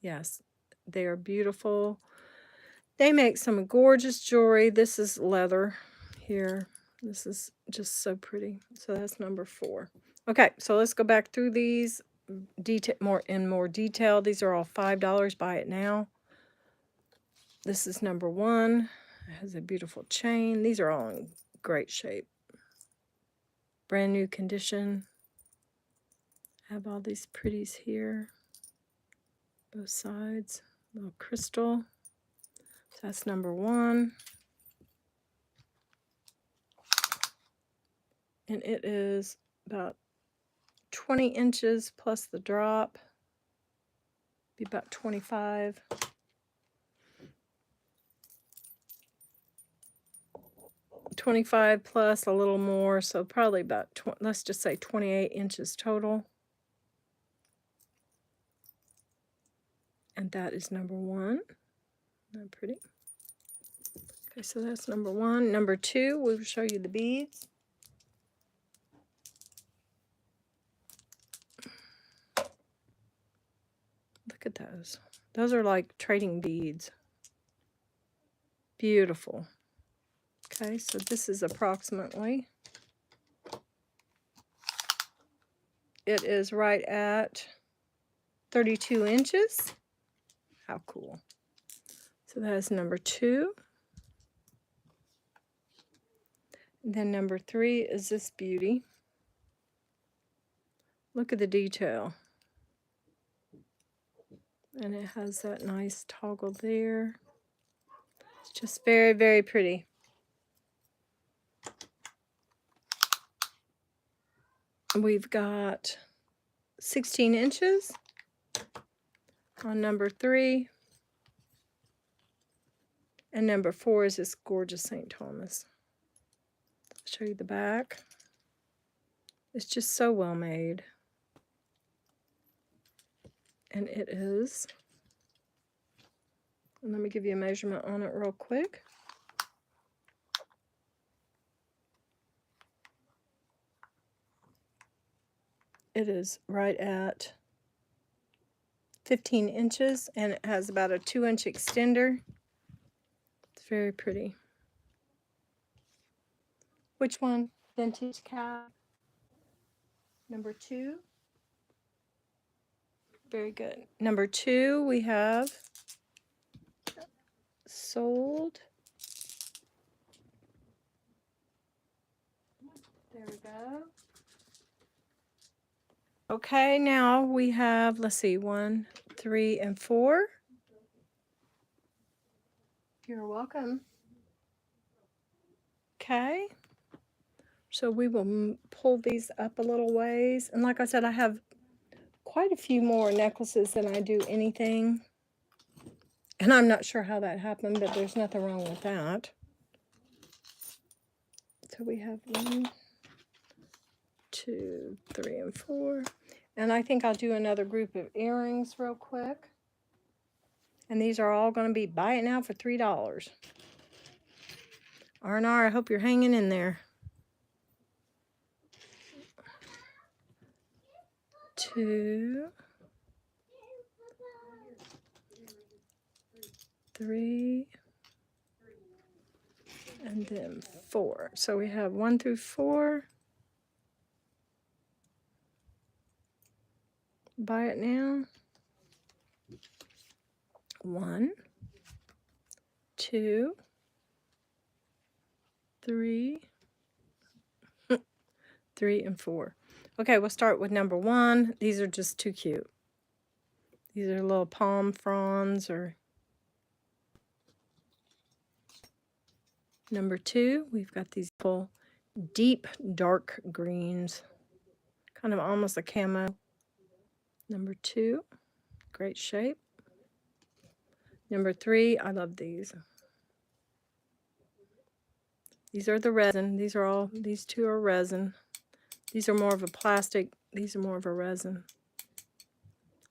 Yes, they are beautiful. They make some gorgeous jewelry. This is leather here. This is just so pretty. So that's number 4. Okay, so let's go back through these in more detail. These are all $5. Buy it now. This is number 1. It has a beautiful chain. These are all in great shape. Brand new condition. I have all these pretties here. Both sides. Little crystal. So that's number 1. And it is about 20 inches plus the drop. Be about 25. Plus a little more, so probably about, let's just say 28 inches total. And that is number 1. Isn't that pretty? Okay, so that's number 1. Number 2, we'll show you the beads. Look at those. Those are like trading beads. Beautiful. Okay, so this is approximately, it is right at 32 inches. How cool. So that is number 2. And then number 3 is this beauty. Look at the detail. And it has that nice toggle there. It's just very, very pretty. We've got 16 inches on number 3. And number 4 is this gorgeous St. Thomas. I'll show you the back. It's just so well made. And it is, and let me give you a measurement on it real quick. It is right at 15 inches, and it has about a 2-inch extender. It's very pretty. Which one? Vintage cap. Number 2. Very good. Number 2, we have sold. There we go. Okay, now we have, let's see, 1, 3, and 4. You're welcome. Okay. So we will pull these up a little ways. And like I said, I have quite a few more necklaces than I do anything. And I'm not sure how that happened, but there's nothing wrong with that. So we have 1, 2, 3, and 4. And I think I'll do another group of earrings real quick. And these are all going to be buy it now for $3. R&R, I hope you're hanging in there. 2, 3, and then 4. So we have 1 through 4. Buy it now. 1, 2, 3, 3, and 4. Okay, we'll start with number 1. These are just too cute. These are little palm fronds. Or number 2, we've got these full deep dark greens, kind of almost a camo. Number 2, great shape. Number 3, I love these. These are the resin. These 2 are resin. These are more of a plastic. These are more of a resin.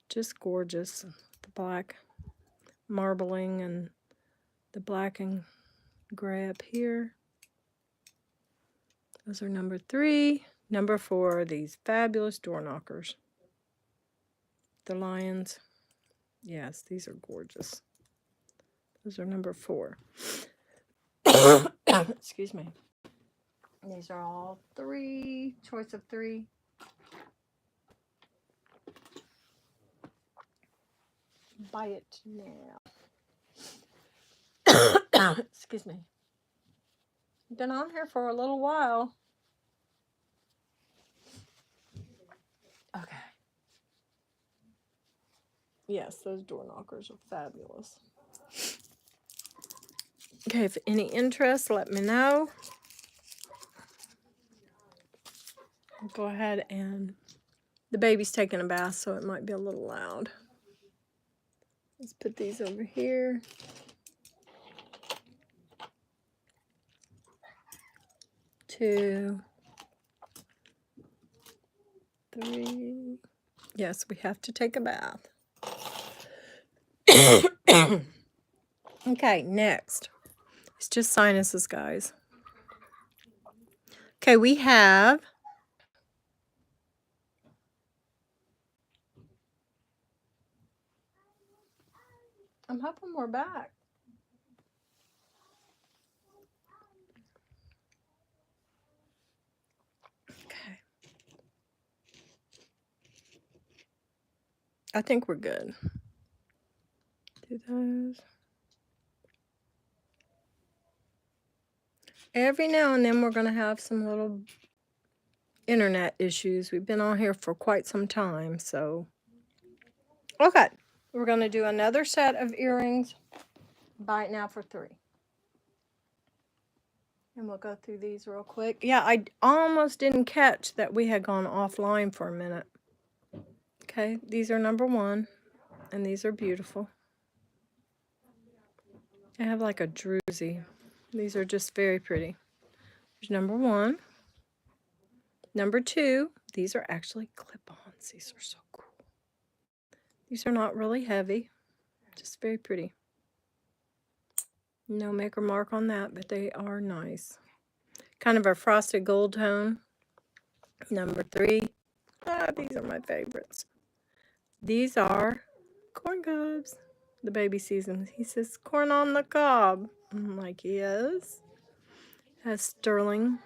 Just gorgeous. The black marbling and the black and gray up here. Those are number 3. Number 4 are these fabulous door knockers. The lions. Yes, these are gorgeous. Those are number 4. Excuse me. These are all 3. Choice of 3. Buy it now. Excuse me. Been on here for a little while. Okay. Yes, those door knockers are fabulous. Okay, if any interest, let me know. I'll go ahead and the baby's taking a bath, so it might be a little loud. Let's put these over here. Two, 3. Yes, we have to take a bath. Okay, next. It's just sinuses, guys. Okay, we have I'm hoping we're back. Okay. I think we're good. Do those. Every now and then we're going to have some little internet issues. We've been on here for quite some time, so. Okay, we're going to do another set of earrings. Buy it now for $3. And we'll go through these real quick. Yeah, I almost didn't catch that we had gone offline for a minute. Okay, these are number 1, and these are beautiful. They have like a druzy. These are just very pretty. Here's number 1. Number 2, these are actually clip-ons. These are so cool. These are not really heavy, just very pretty. No make or mark on that, but they are nice. Kind of a frosted gold tone. Number 3. These are my favorites. These are corn cobs. The baby season. He says, corn on the cob. I'm like, yes. Has sterling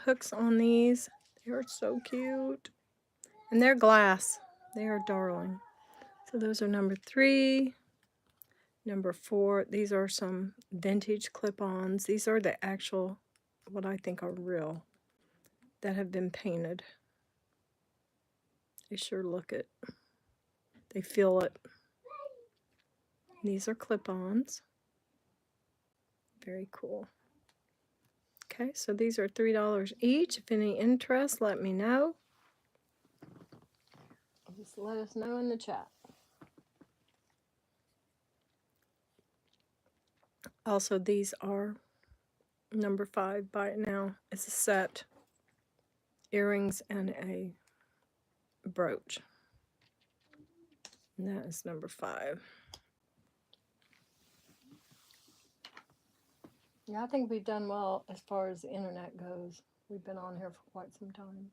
hooks on these. They are so cute. And they're glass. They are darling. So those are number 3. Number 4, these are some vintage clip-ons. These are the actual, what I think are real, that have been painted. They sure look it. They feel it. These are clip-ons. Very cool. Okay, so these are $3 each. If any interest, let me know. Just let us know in the chat. Also, these are number 5. Buy it now. It's a set. Earrings and a brooch. And that is number 5. Yeah, I think we've done well as far as the internet goes. We've been on here for quite some time.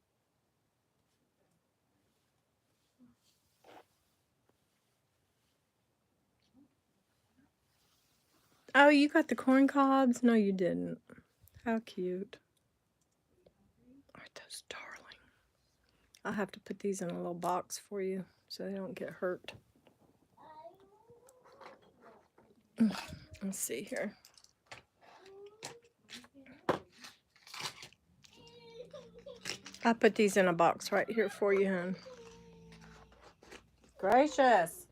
Oh, you got the corn cobs? No, you didn't. How cute. Aren't those darling? I'll have to put these in a little box for you so they don't get hurt. Let's see here. I'll put these in a box right here for you, hon. Gracious.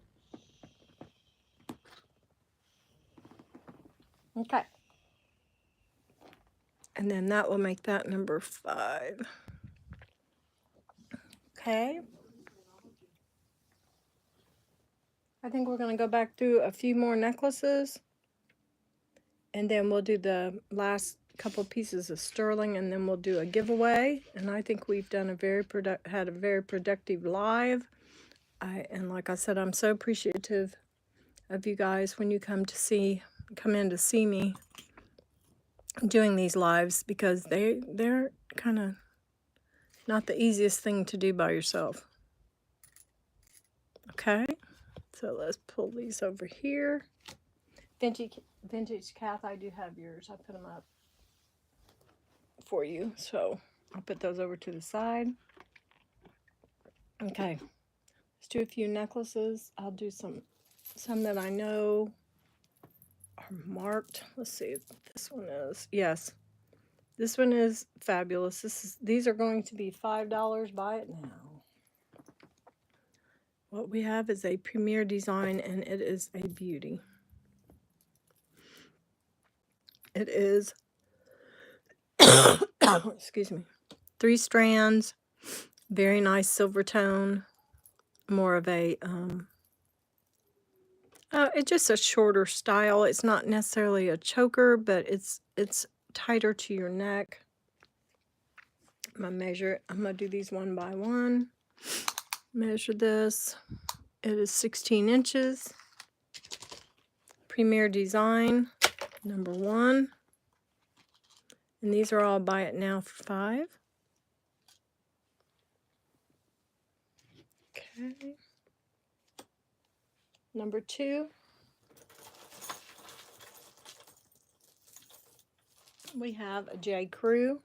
Okay. And then that will make that number 5. Okay. I think we're going to go back through a few more necklaces. And then we'll do the last couple pieces of sterling, and then we'll do a giveaway. And I think we've done had a very productive live. And like I said, I'm so appreciative of you guys when you come in to see me doing these lives, because they're kind of not the easiest thing to do by yourself. Okay, so let's pull these over here. Vintage Kath, I do have yours. I put them up for you, so I'll put those over to the side. Okay, let's do a few necklaces. I'll do some that I know are marked. Let's see if this one is. Yes, this one is fabulous. These are going to be $5. Buy it now. What we have is a premier design, and it is a beauty. It is, excuse me, 3 strands, very nice silver tone, more of a, it's just a shorter style. It's not necessarily a choker, but it's tighter to your neck. I'm going to measure it. I'm going to do these one by one. Measure this. It is 16 inches. Premier design, number 1. And these are all buy it now for 5. Okay. Number 2. We have a J. Crew.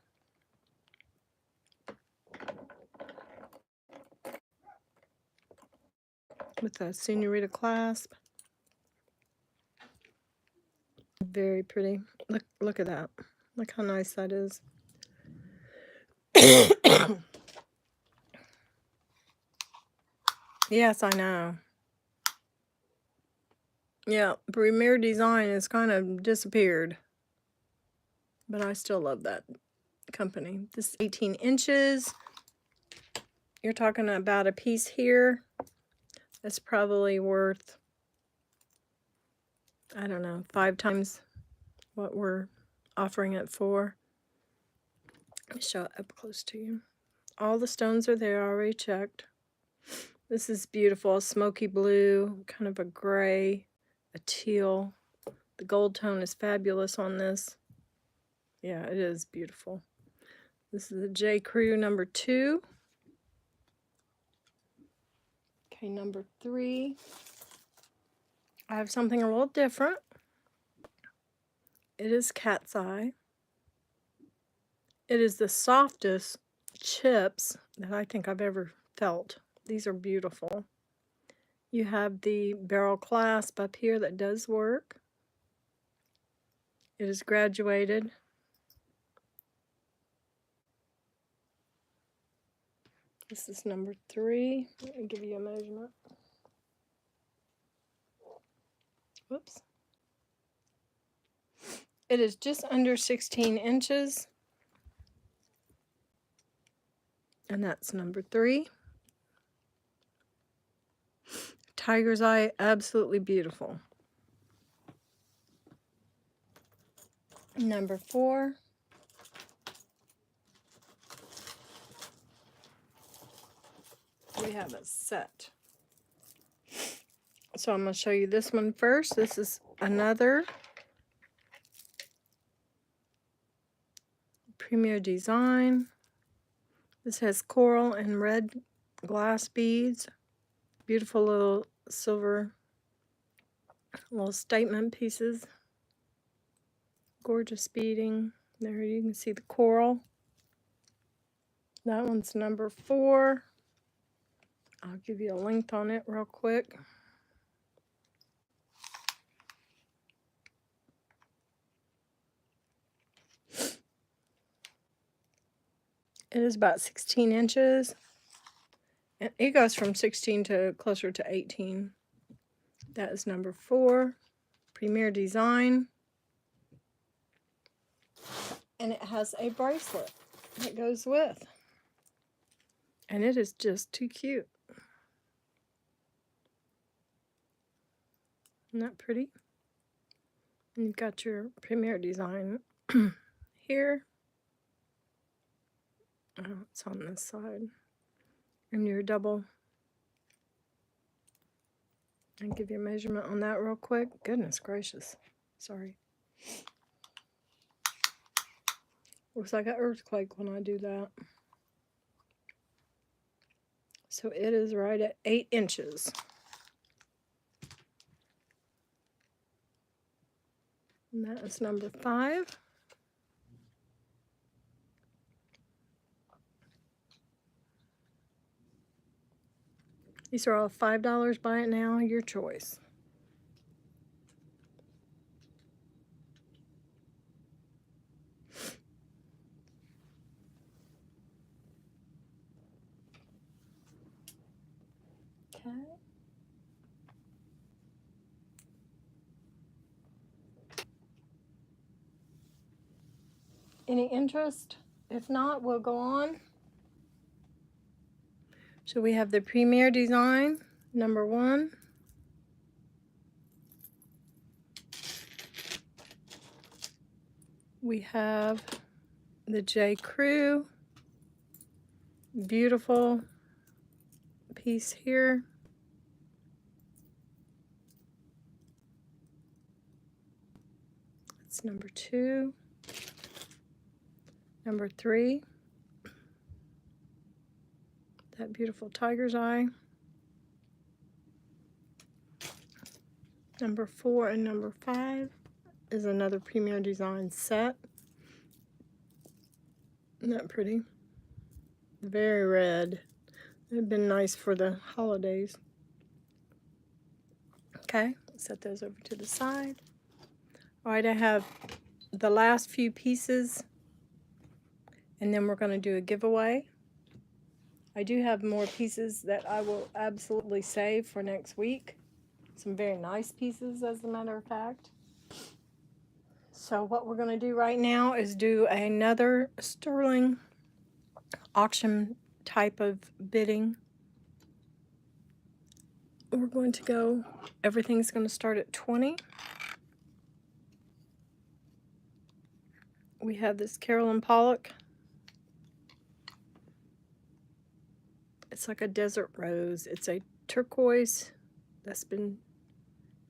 With a senorita clasp. Very pretty. Look at that. Look how nice that is. Yes, I know. Yeah, Premier Design has kind of disappeared. But I still love that company. This is 18 inches. you're talking about a piece here that's probably worth, I don't know, 5 times what we're offering it for. Let me show it up close to you. All the stones are there, already checked. This is beautiful, smoky blue, kind of a gray, a teal. The gold tone is fabulous on this. Yeah, it is beautiful. This is the J. Crew number 2. Okay, number 3. I have something a little different. It is cat's eye. It is the softest chips that I think I've ever felt. These are beautiful. You have the barrel clasp up here that does work. It is graduated. This is number 3. Let me give you a measurement. Whoops. It is just under 16 inches. And that's number 3. Tiger's eye, absolutely beautiful. Number 4. We have a set. So I'm going to show you this one first. This is another Premier design. This has coral and red glass beads. Beautiful little silver little statement pieces. Gorgeous beading. There you can see the coral. That one's number 4. I'll give you a length on it real quick. It is about 16 inches. And it goes from 16 to closer to 18. That is number 4. Premier design. And it has a bracelet that goes with. And it is just too cute. Isn't that pretty? And you've got your Premier design here. Oh, it's on this side. And your double. I'll give you a measurement on that real quick. Goodness gracious. Sorry. Looks like an earthquake when I do that. So it is right at 8 inches. And that is number 5. These are all $5. Buy it now, your choice. Okay. Any interest? If not, we'll go on. So we have the Premier design, number 1. We have the J. Crew, beautiful piece here. That's number 2. Number 3. That beautiful tiger's eye. Number 4 and number 5 is another Premier design set. Isn't that pretty? Very red. It'd been nice for the holidays. Okay, set those over to the side. All right, I have the last few pieces, and then we're going to do a giveaway. I do have more pieces that I will absolutely save for next week. Some very nice pieces, as a matter of fact. So what we're going to do right now is do another sterling auction type of bidding. We're going to go, everything's going to start at 20. We have this Carolyn Pollock. It's like a desert rose. It's a turquoise that's been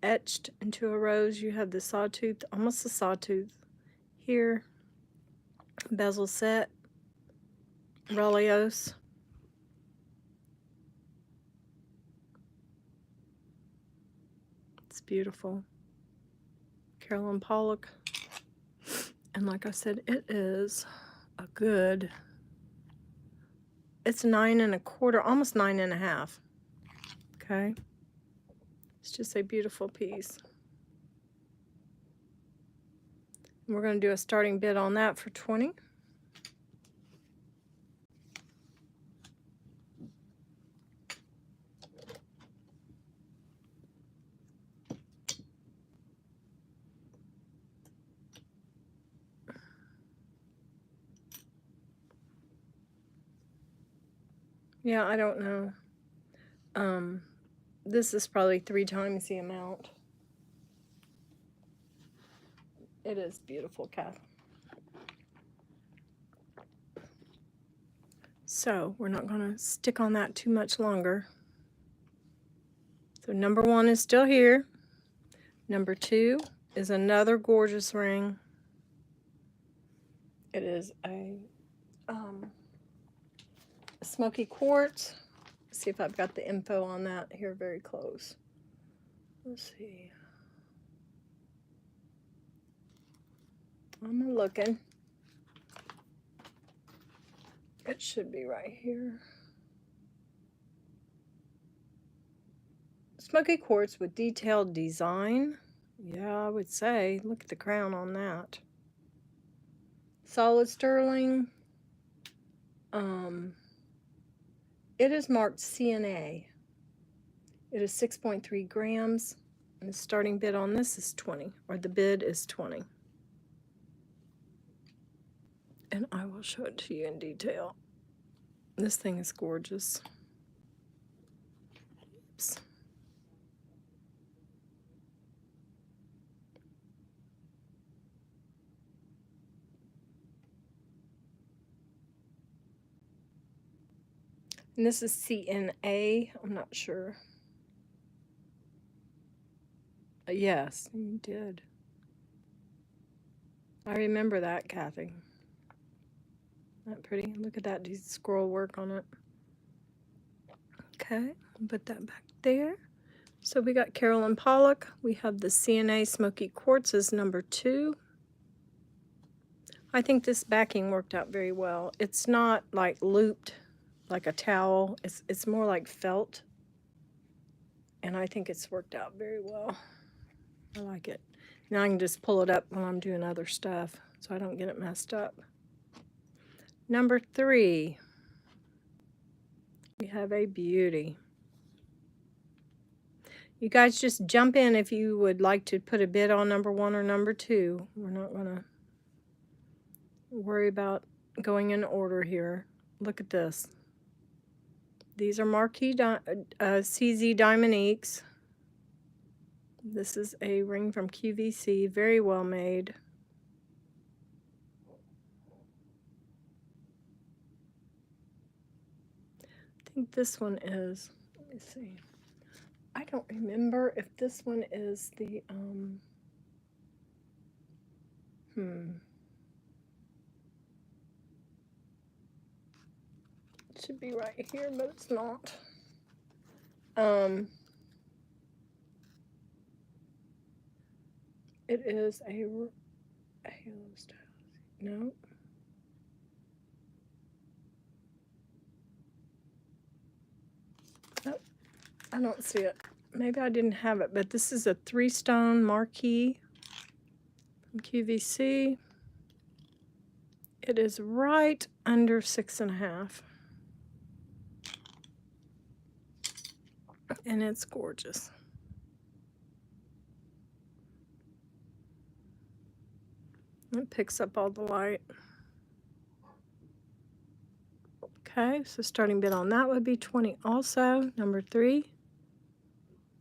etched into a rose. You have the sawtooth, almost a sawtooth here. Bezel set. Relios. It's beautiful. Carolyn Pollock. And like I said, it is a good, it's 9 1/4, almost 9 1/2. Okay. It's just a beautiful piece. We're going to do a starting bid on that for 20. Yeah, I don't know. This is probably 3 times the amount. It is beautiful, Kath. So we're not going to stick on that too much longer. So number 1 is still here. Number 2 is another gorgeous ring. It is a smoky quartz. Let's see if I've got the info on that here very close. Let's see. I'm looking. It should be right here. Smoky quartz with detailed design. Yeah, I would say. Look at the crown on that. Solid sterling. It is marked CNA. It is 6.3 grams. And the starting bid on this is 20, or the bid is 20. And I will show it to you in detail. This thing is gorgeous. Oops. And this is CNA. I'm not sure. Yes, you did. I remember that, Kathy. Isn't that pretty? Look at that scroll work on it. Okay, put that back there. So we got Carolyn Pollock. We have the CNA Smoky Quartz as number 2. I think this backing worked out very well. It's not like looped like a towel. It's more like felt. And I think it's worked out very well. I like it. Now I can just pull it up when I'm doing other stuff so I don't get it messed up. Number 3. We have a beauty. You guys just jump in if you would like to put a bid on number 1 or number 2. We're not going to worry about going in order here. Look at this. These are marquee CZ Moniques. This is a ring from QVC, very well made. I think this one is, let me see. I don't remember if this one is the, It should be right here, but it's not. It is a halo style. No. Nope. I don't see it. Maybe I didn't have it, but this is a 3-stone marquee from QVC. It is right under 6.5. And it's gorgeous. It picks up all the light. Okay, so starting bid on that would be 20 also. Number 3.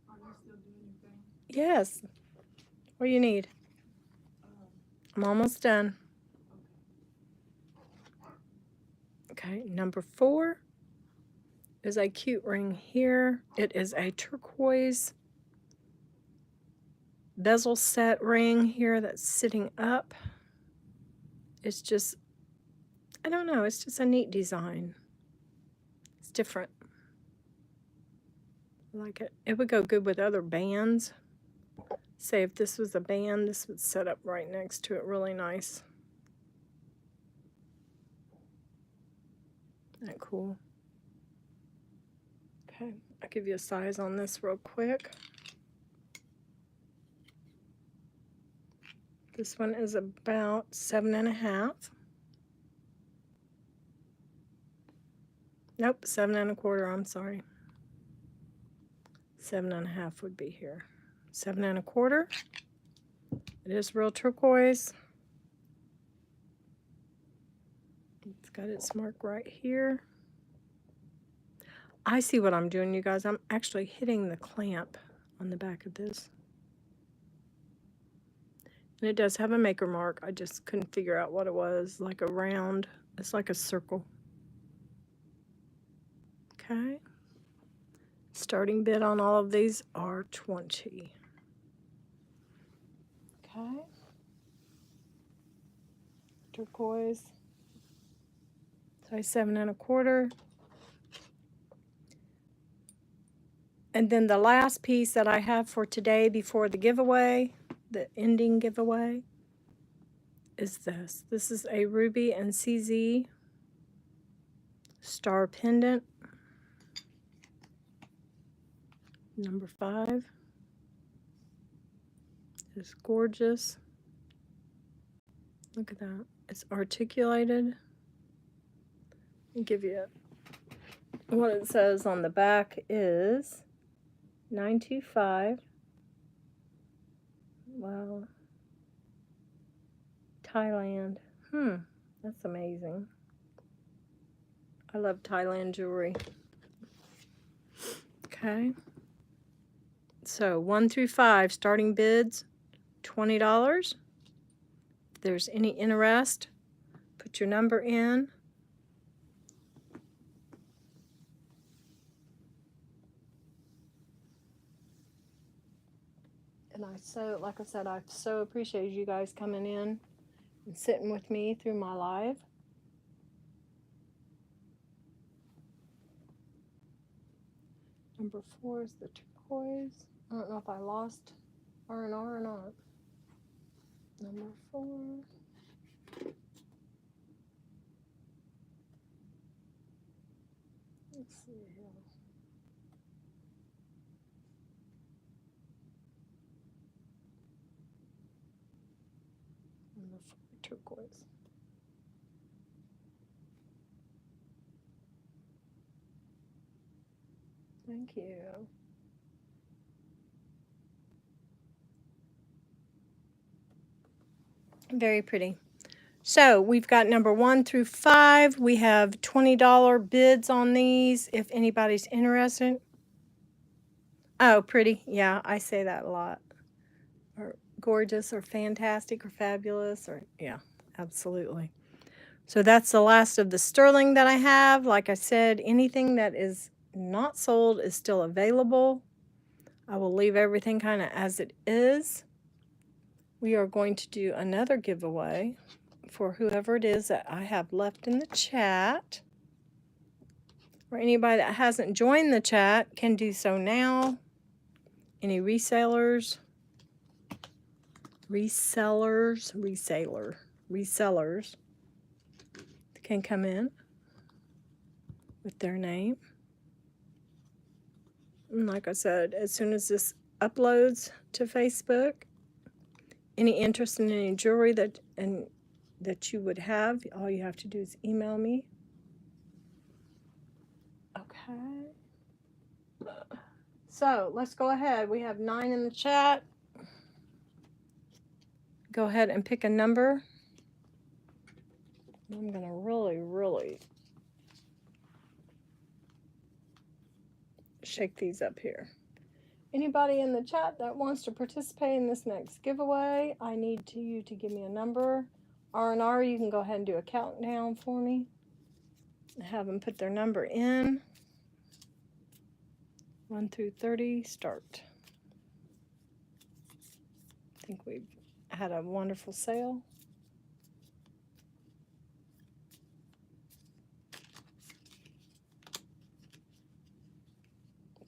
Are you still doing anything? Yes. What do you need? I'm almost done. Okay, number 4 is a cute ring here. It is a turquoise bezel set ring here that's sitting up. It's just, I don't know, it's just a neat design. It's different. I like it. It would go good with other bands. Say if this was a band, this would set up right next to it really nice. Isn't that cool? Okay, I'll give you a size on this real quick. This one is about 7.5. Nope, 7.25, I'm sorry. 7.5 would be here. 7.25. It is real turquoise. It's got its mark right here. I see what I'm doing, you guys. I'm actually hitting the clamp on the back of this. And it does have a maker mark. I just couldn't figure out what it was. Like a round. It's like a circle. Okay. Starting bid on all of these are 20. Okay. Turquoise. Size 7.25. And then the last piece that I have for today before the giveaway, the ending giveaway, is this. This is a Ruby and CZ star pendant. Number 5. It's gorgeous. Look at that. It's articulated. Let me give you what it says on the back is 925. Wow. Thailand. That's amazing. I love Thailand jewelry. Okay. So 1 through 5 starting bids, $20. If there's any interest, put your number in. And like I said, I so appreciate you guys coming in and sitting with me through my live. Number 4 is the turquoise. I don't know if I lost R&R or not. Number 4. Let's see here. Number 4, turquoise. Thank you. Very pretty. So we've got number 1 through 5. We have $20 bids on these if anybody's interested. Oh, pretty. Yeah, I say that a lot. Or gorgeous or fantastic or fabulous or yeah, absolutely. So that's the last of the sterling that I have. Like I said, anything that is not sold is still available. I will leave everything kind of as it is. We are going to do another giveaway for whoever it is that I have left in the chat. Or anybody that hasn't joined the chat can do so now. Any resellers can come in with their name. And like I said, as soon as this uploads to Facebook, any interest in any jewelry that you would have, all you have to do is email me. Okay. So let's go ahead. We have 9 in the chat. Go ahead and pick a number. I'm going to really shake these up here. Anybody in the chat that wants to participate in this next giveaway, I need you to give me a number. R&R, you can go ahead and do a countdown for me. Have them put their number in. 1 through 30, start. I think we've had a wonderful sale.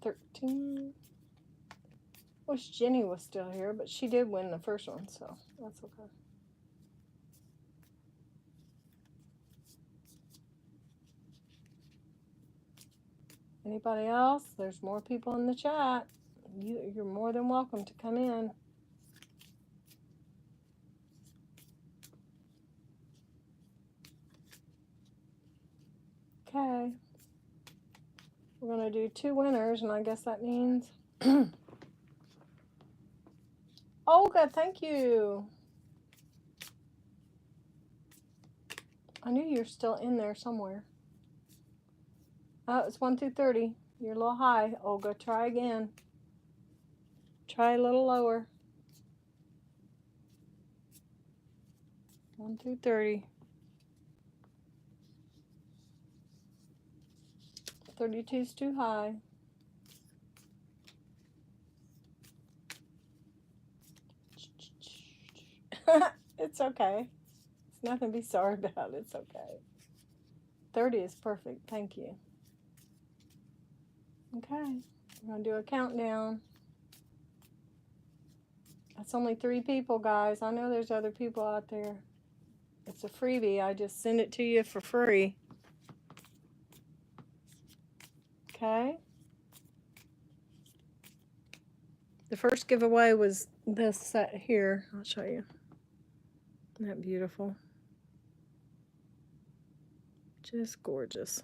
13. Wish Jenny was still here, but she did win the first one, so that's okay. Anybody else? There's more people in the chat. You're more than welcome to come in. Okay. We're going to do 2 winners, and I guess that means... Olga, thank you. I knew you were still in there somewhere. Oh, it's 1 through 30. You're a little high. Olga, try again. Try a little lower. 1 through 30. 32's too high. It's okay. It's nothing to be sorry about. It's okay. 30 is perfect. Thank you. Okay. We're going to do a countdown. That's only 3 people, guys. I know there's other people out there. It's a freebie. I just send it to you for free. Okay. The first giveaway was this set here. I'll show you. Isn't that beautiful? Just gorgeous.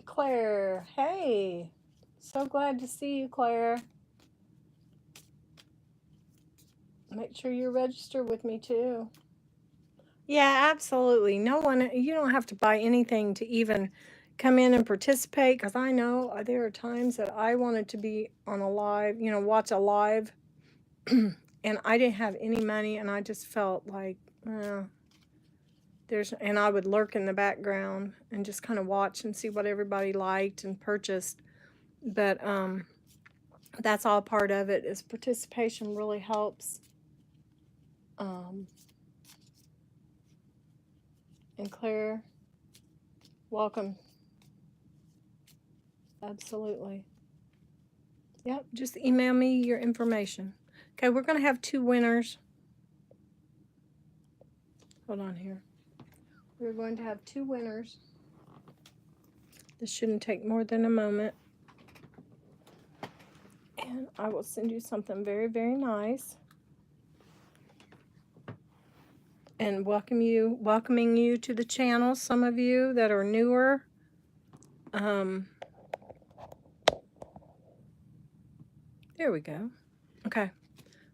Claire, hey. So glad to see you, Claire. Make sure you register with me too. Yeah, absolutely. No one, you don't have to buy anything to even come in and participate, because I know there are times that I wanted to be on a live, watch a live, and I didn't have any money, and I just felt like, and I would lurk in the background and just kind of watch and see what everybody liked and purchased. But that's all part of it, is participation really helps. And Claire, welcome. Absolutely. Yep, just email me your information. Okay, we're going to have 2 winners. Hold on here. We're going to have 2 winners. This shouldn't take more than a moment. And I will send you something very, very nice. And welcoming you to the channel. Some of you that are newer. There we go. Okay.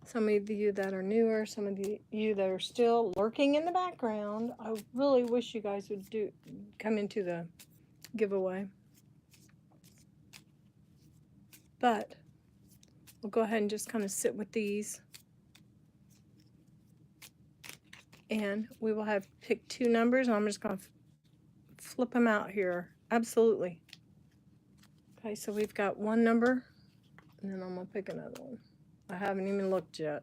Some of you that are newer, some of you that are still lurking in the background. I really wish you guys would come into the giveaway. But we'll go ahead and just kind of sit with these. And we will have picked 2 numbers, and I'm just going to flip them out here. Absolutely. Okay, so we've got 1 number, and then I'm going to pick another one. I haven't even looked yet.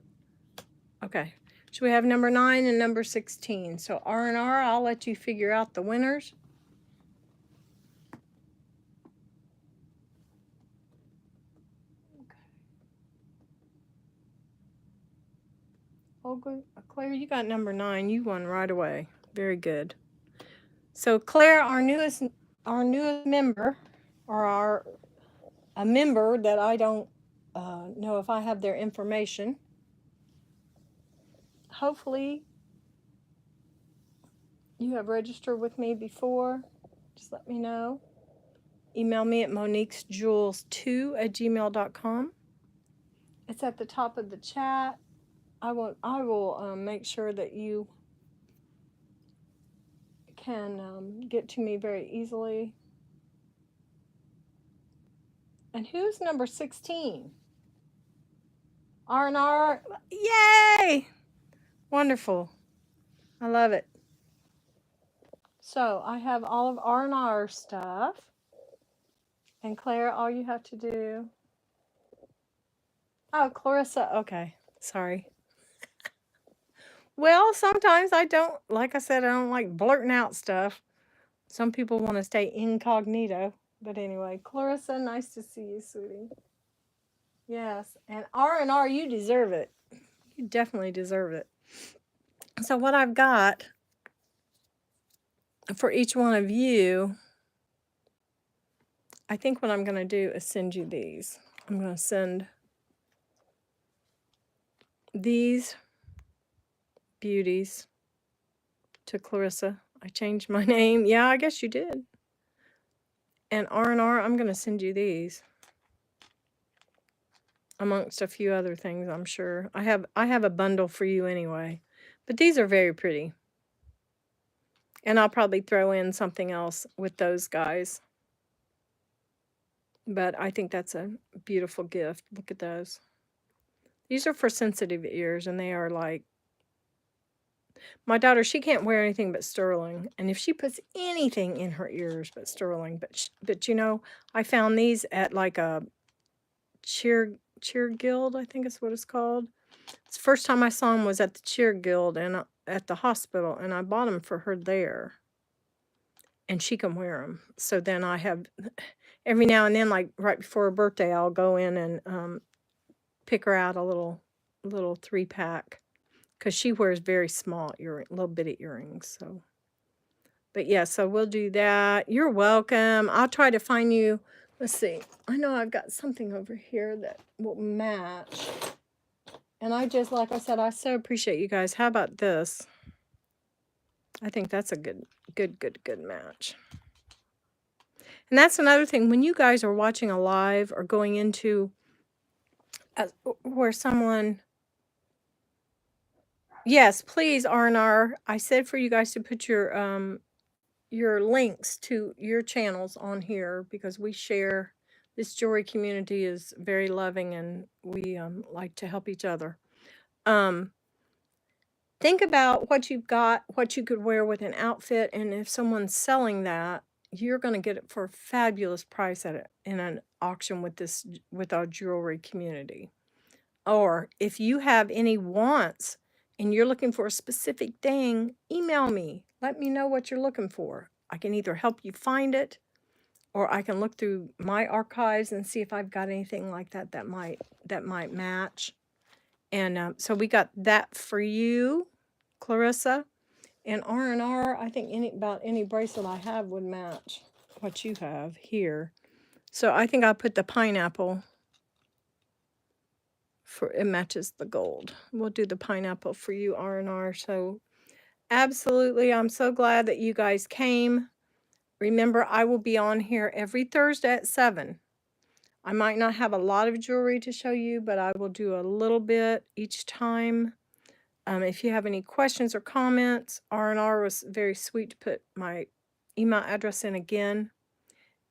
Okay, so we have number 9 and number 16. So R&R, I'll let you figure out the winners. Oh, good. Claire, you got number 9. You won right away. Very good. So Claire, our newest member, or a member that I don't know if I have their information. Hopefully you have registered with me before. Just let me know. Email me at moniquesjewels2@gmail.com. It's at the top of the chat. I will make sure that you can get to me very easily. And who's number 16? R&R. Yay! Wonderful. I love it. So I have all of R&R stuff. And Claire, all you have to do. Oh, Clarissa. Okay. Sorry. Well, sometimes I don't, like I said, I don't like blurting out stuff. Some people want to stay incognito. But anyway, Clarissa, nice to see you, sweetie. Yes. And R&R, you deserve it. You definitely deserve it. So what I've got for each one of you, I think what I'm going to do is send you these. I'm going to send these beauties to Clarissa. I changed my name. Yeah, I guess you did. And R&R, I'm going to send you these. Amongst a few other things, I'm sure. I have a bundle for you anyway. But these are very pretty. And I'll probably throw in something else with those guys. But I think that's a beautiful gift. Look at those. These are for sensitive ears, and they are like, my daughter, she can't wear anything but sterling. And if she puts anything in her ears but sterling, but you know, I found these at like a cheer guild, I think is what it's called. It's the first time I saw them was at the cheer guild and at the hospital, and I bought them for her there. And she can wear them. So then I have, every now and then, like right before her birthday, I'll go in and pick her out a little 3-pack. Because she wears very small little bitty earrings. So, but yeah, so we'll do that. You're welcome. I'll try to find you. Let's see. I know I've got something over here that will match. And I just, like I said, I so appreciate you guys. How about this? I think that's a good match. And that's another thing. When you guys are watching a live or going into where someone... Yes, please, R&R. I said for you guys to put your links to your channels on here because we share. This jewelry community is very loving and we like to help each other. Think about what you've got, what you could wear with an outfit, and if someone's selling that, you're going to get it for a fabulous price in an auction with our jewelry community. Or if you have any wants and you're looking for a specific thing, email me. Let me know what you're looking for. I can either help you find it, or I can look through my archives and see if I've got anything like that might match. And so we got that for you, Clarissa. And R&R, I think about any bracelet I have would match what you have here. So I think I'll put the pineapple. It matches the gold. We'll do the pineapple for you, R&R. So absolutely, I'm so glad that you guys came. Remember, I will be on here every Thursday at 7. I might not have a lot of jewelry to show you, but I will do a little bit each time. If you have any questions or comments, R&R was very sweet to put my email address in again.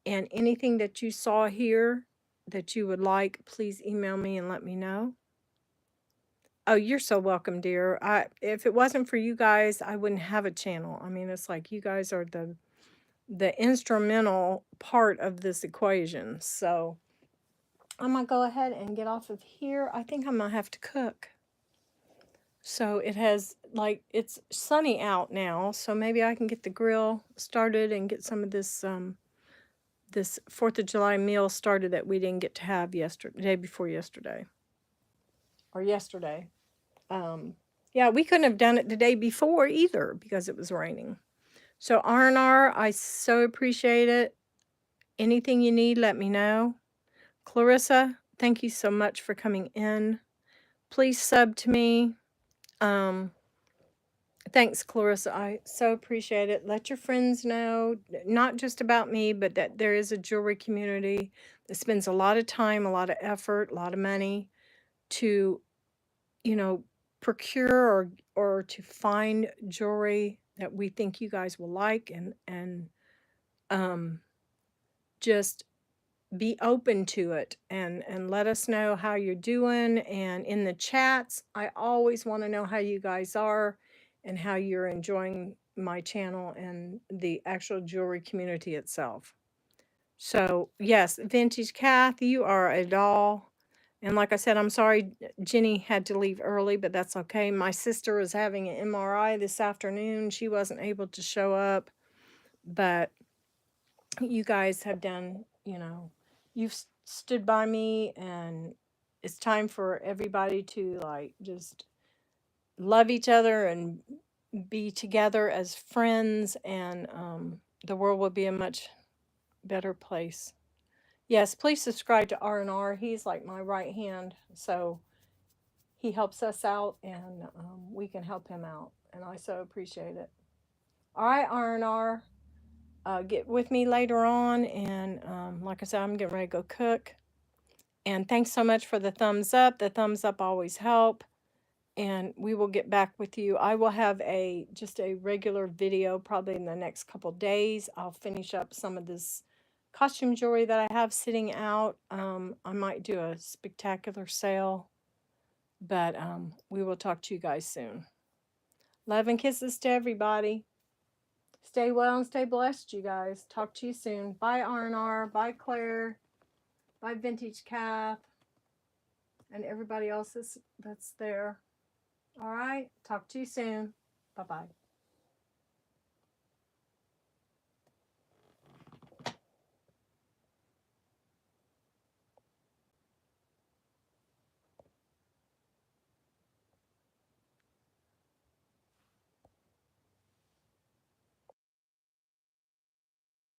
And anything that you saw here that you would like, please email me and let me know. Oh, you're so welcome, dear. If it wasn't for you guys, I wouldn't have a channel. I mean, it's like you guys are the instrumental part of this equation. So I'm going to go ahead and get off of here. I think I'm going to have to cook. So it has, like, it's sunny out now, so maybe I can get the grill started and get some of this this 4th of July meal started that we didn't get to have day before yesterday. Or yesterday. Yeah, we couldn't have done it the day before either because it was raining. So R&R, I so appreciate it. Anything you need, let me know. Clarissa, thank you so much for coming in. Please sub to me. Thanks, Clarissa. I so appreciate it. Let your friends know, not just about me, but that there is a jewelry community that spends a lot of time, a lot of effort, a lot of money to, procure or to find jewelry that we think you guys will like, and um, just be open to it, and let us know how you're doing. And in the chats, I always want to know how you guys are and how you're enjoying my channel and the actual jewelry community itself. So yes, Vintage Kath, you are a doll. And like I said, I'm sorry Jenny had to leave early, but that's okay. My sister is having an MRI this afternoon. She wasn't able to show up, but you guys have done, you've stood by me, and it's time for everybody to like just love each other and be together as friends, and the world will be a much better place. Yes, please subscribe to R&R. He's like my right hand, so he helps us out, and we can help him out, and I so appreciate it. All right, R&R. Get with me later on, and like I said, I'm getting ready to go cook. And thanks so much for the thumbs up. The thumbs up always help, and we will get back with you. I will have just a regular video probably in the next couple days. I'll finish up some of this costume jewelry that I have sitting out. I might do a spectacular sale, but we will talk to you guys soon. Love and kisses to everybody. Stay well and stay blessed, you guys. Talk to you soon. Bye, R&R. Bye, Claire. Bye, Vintage Kath. And everybody else that's there. All right. Talk to you soon. Bye-bye.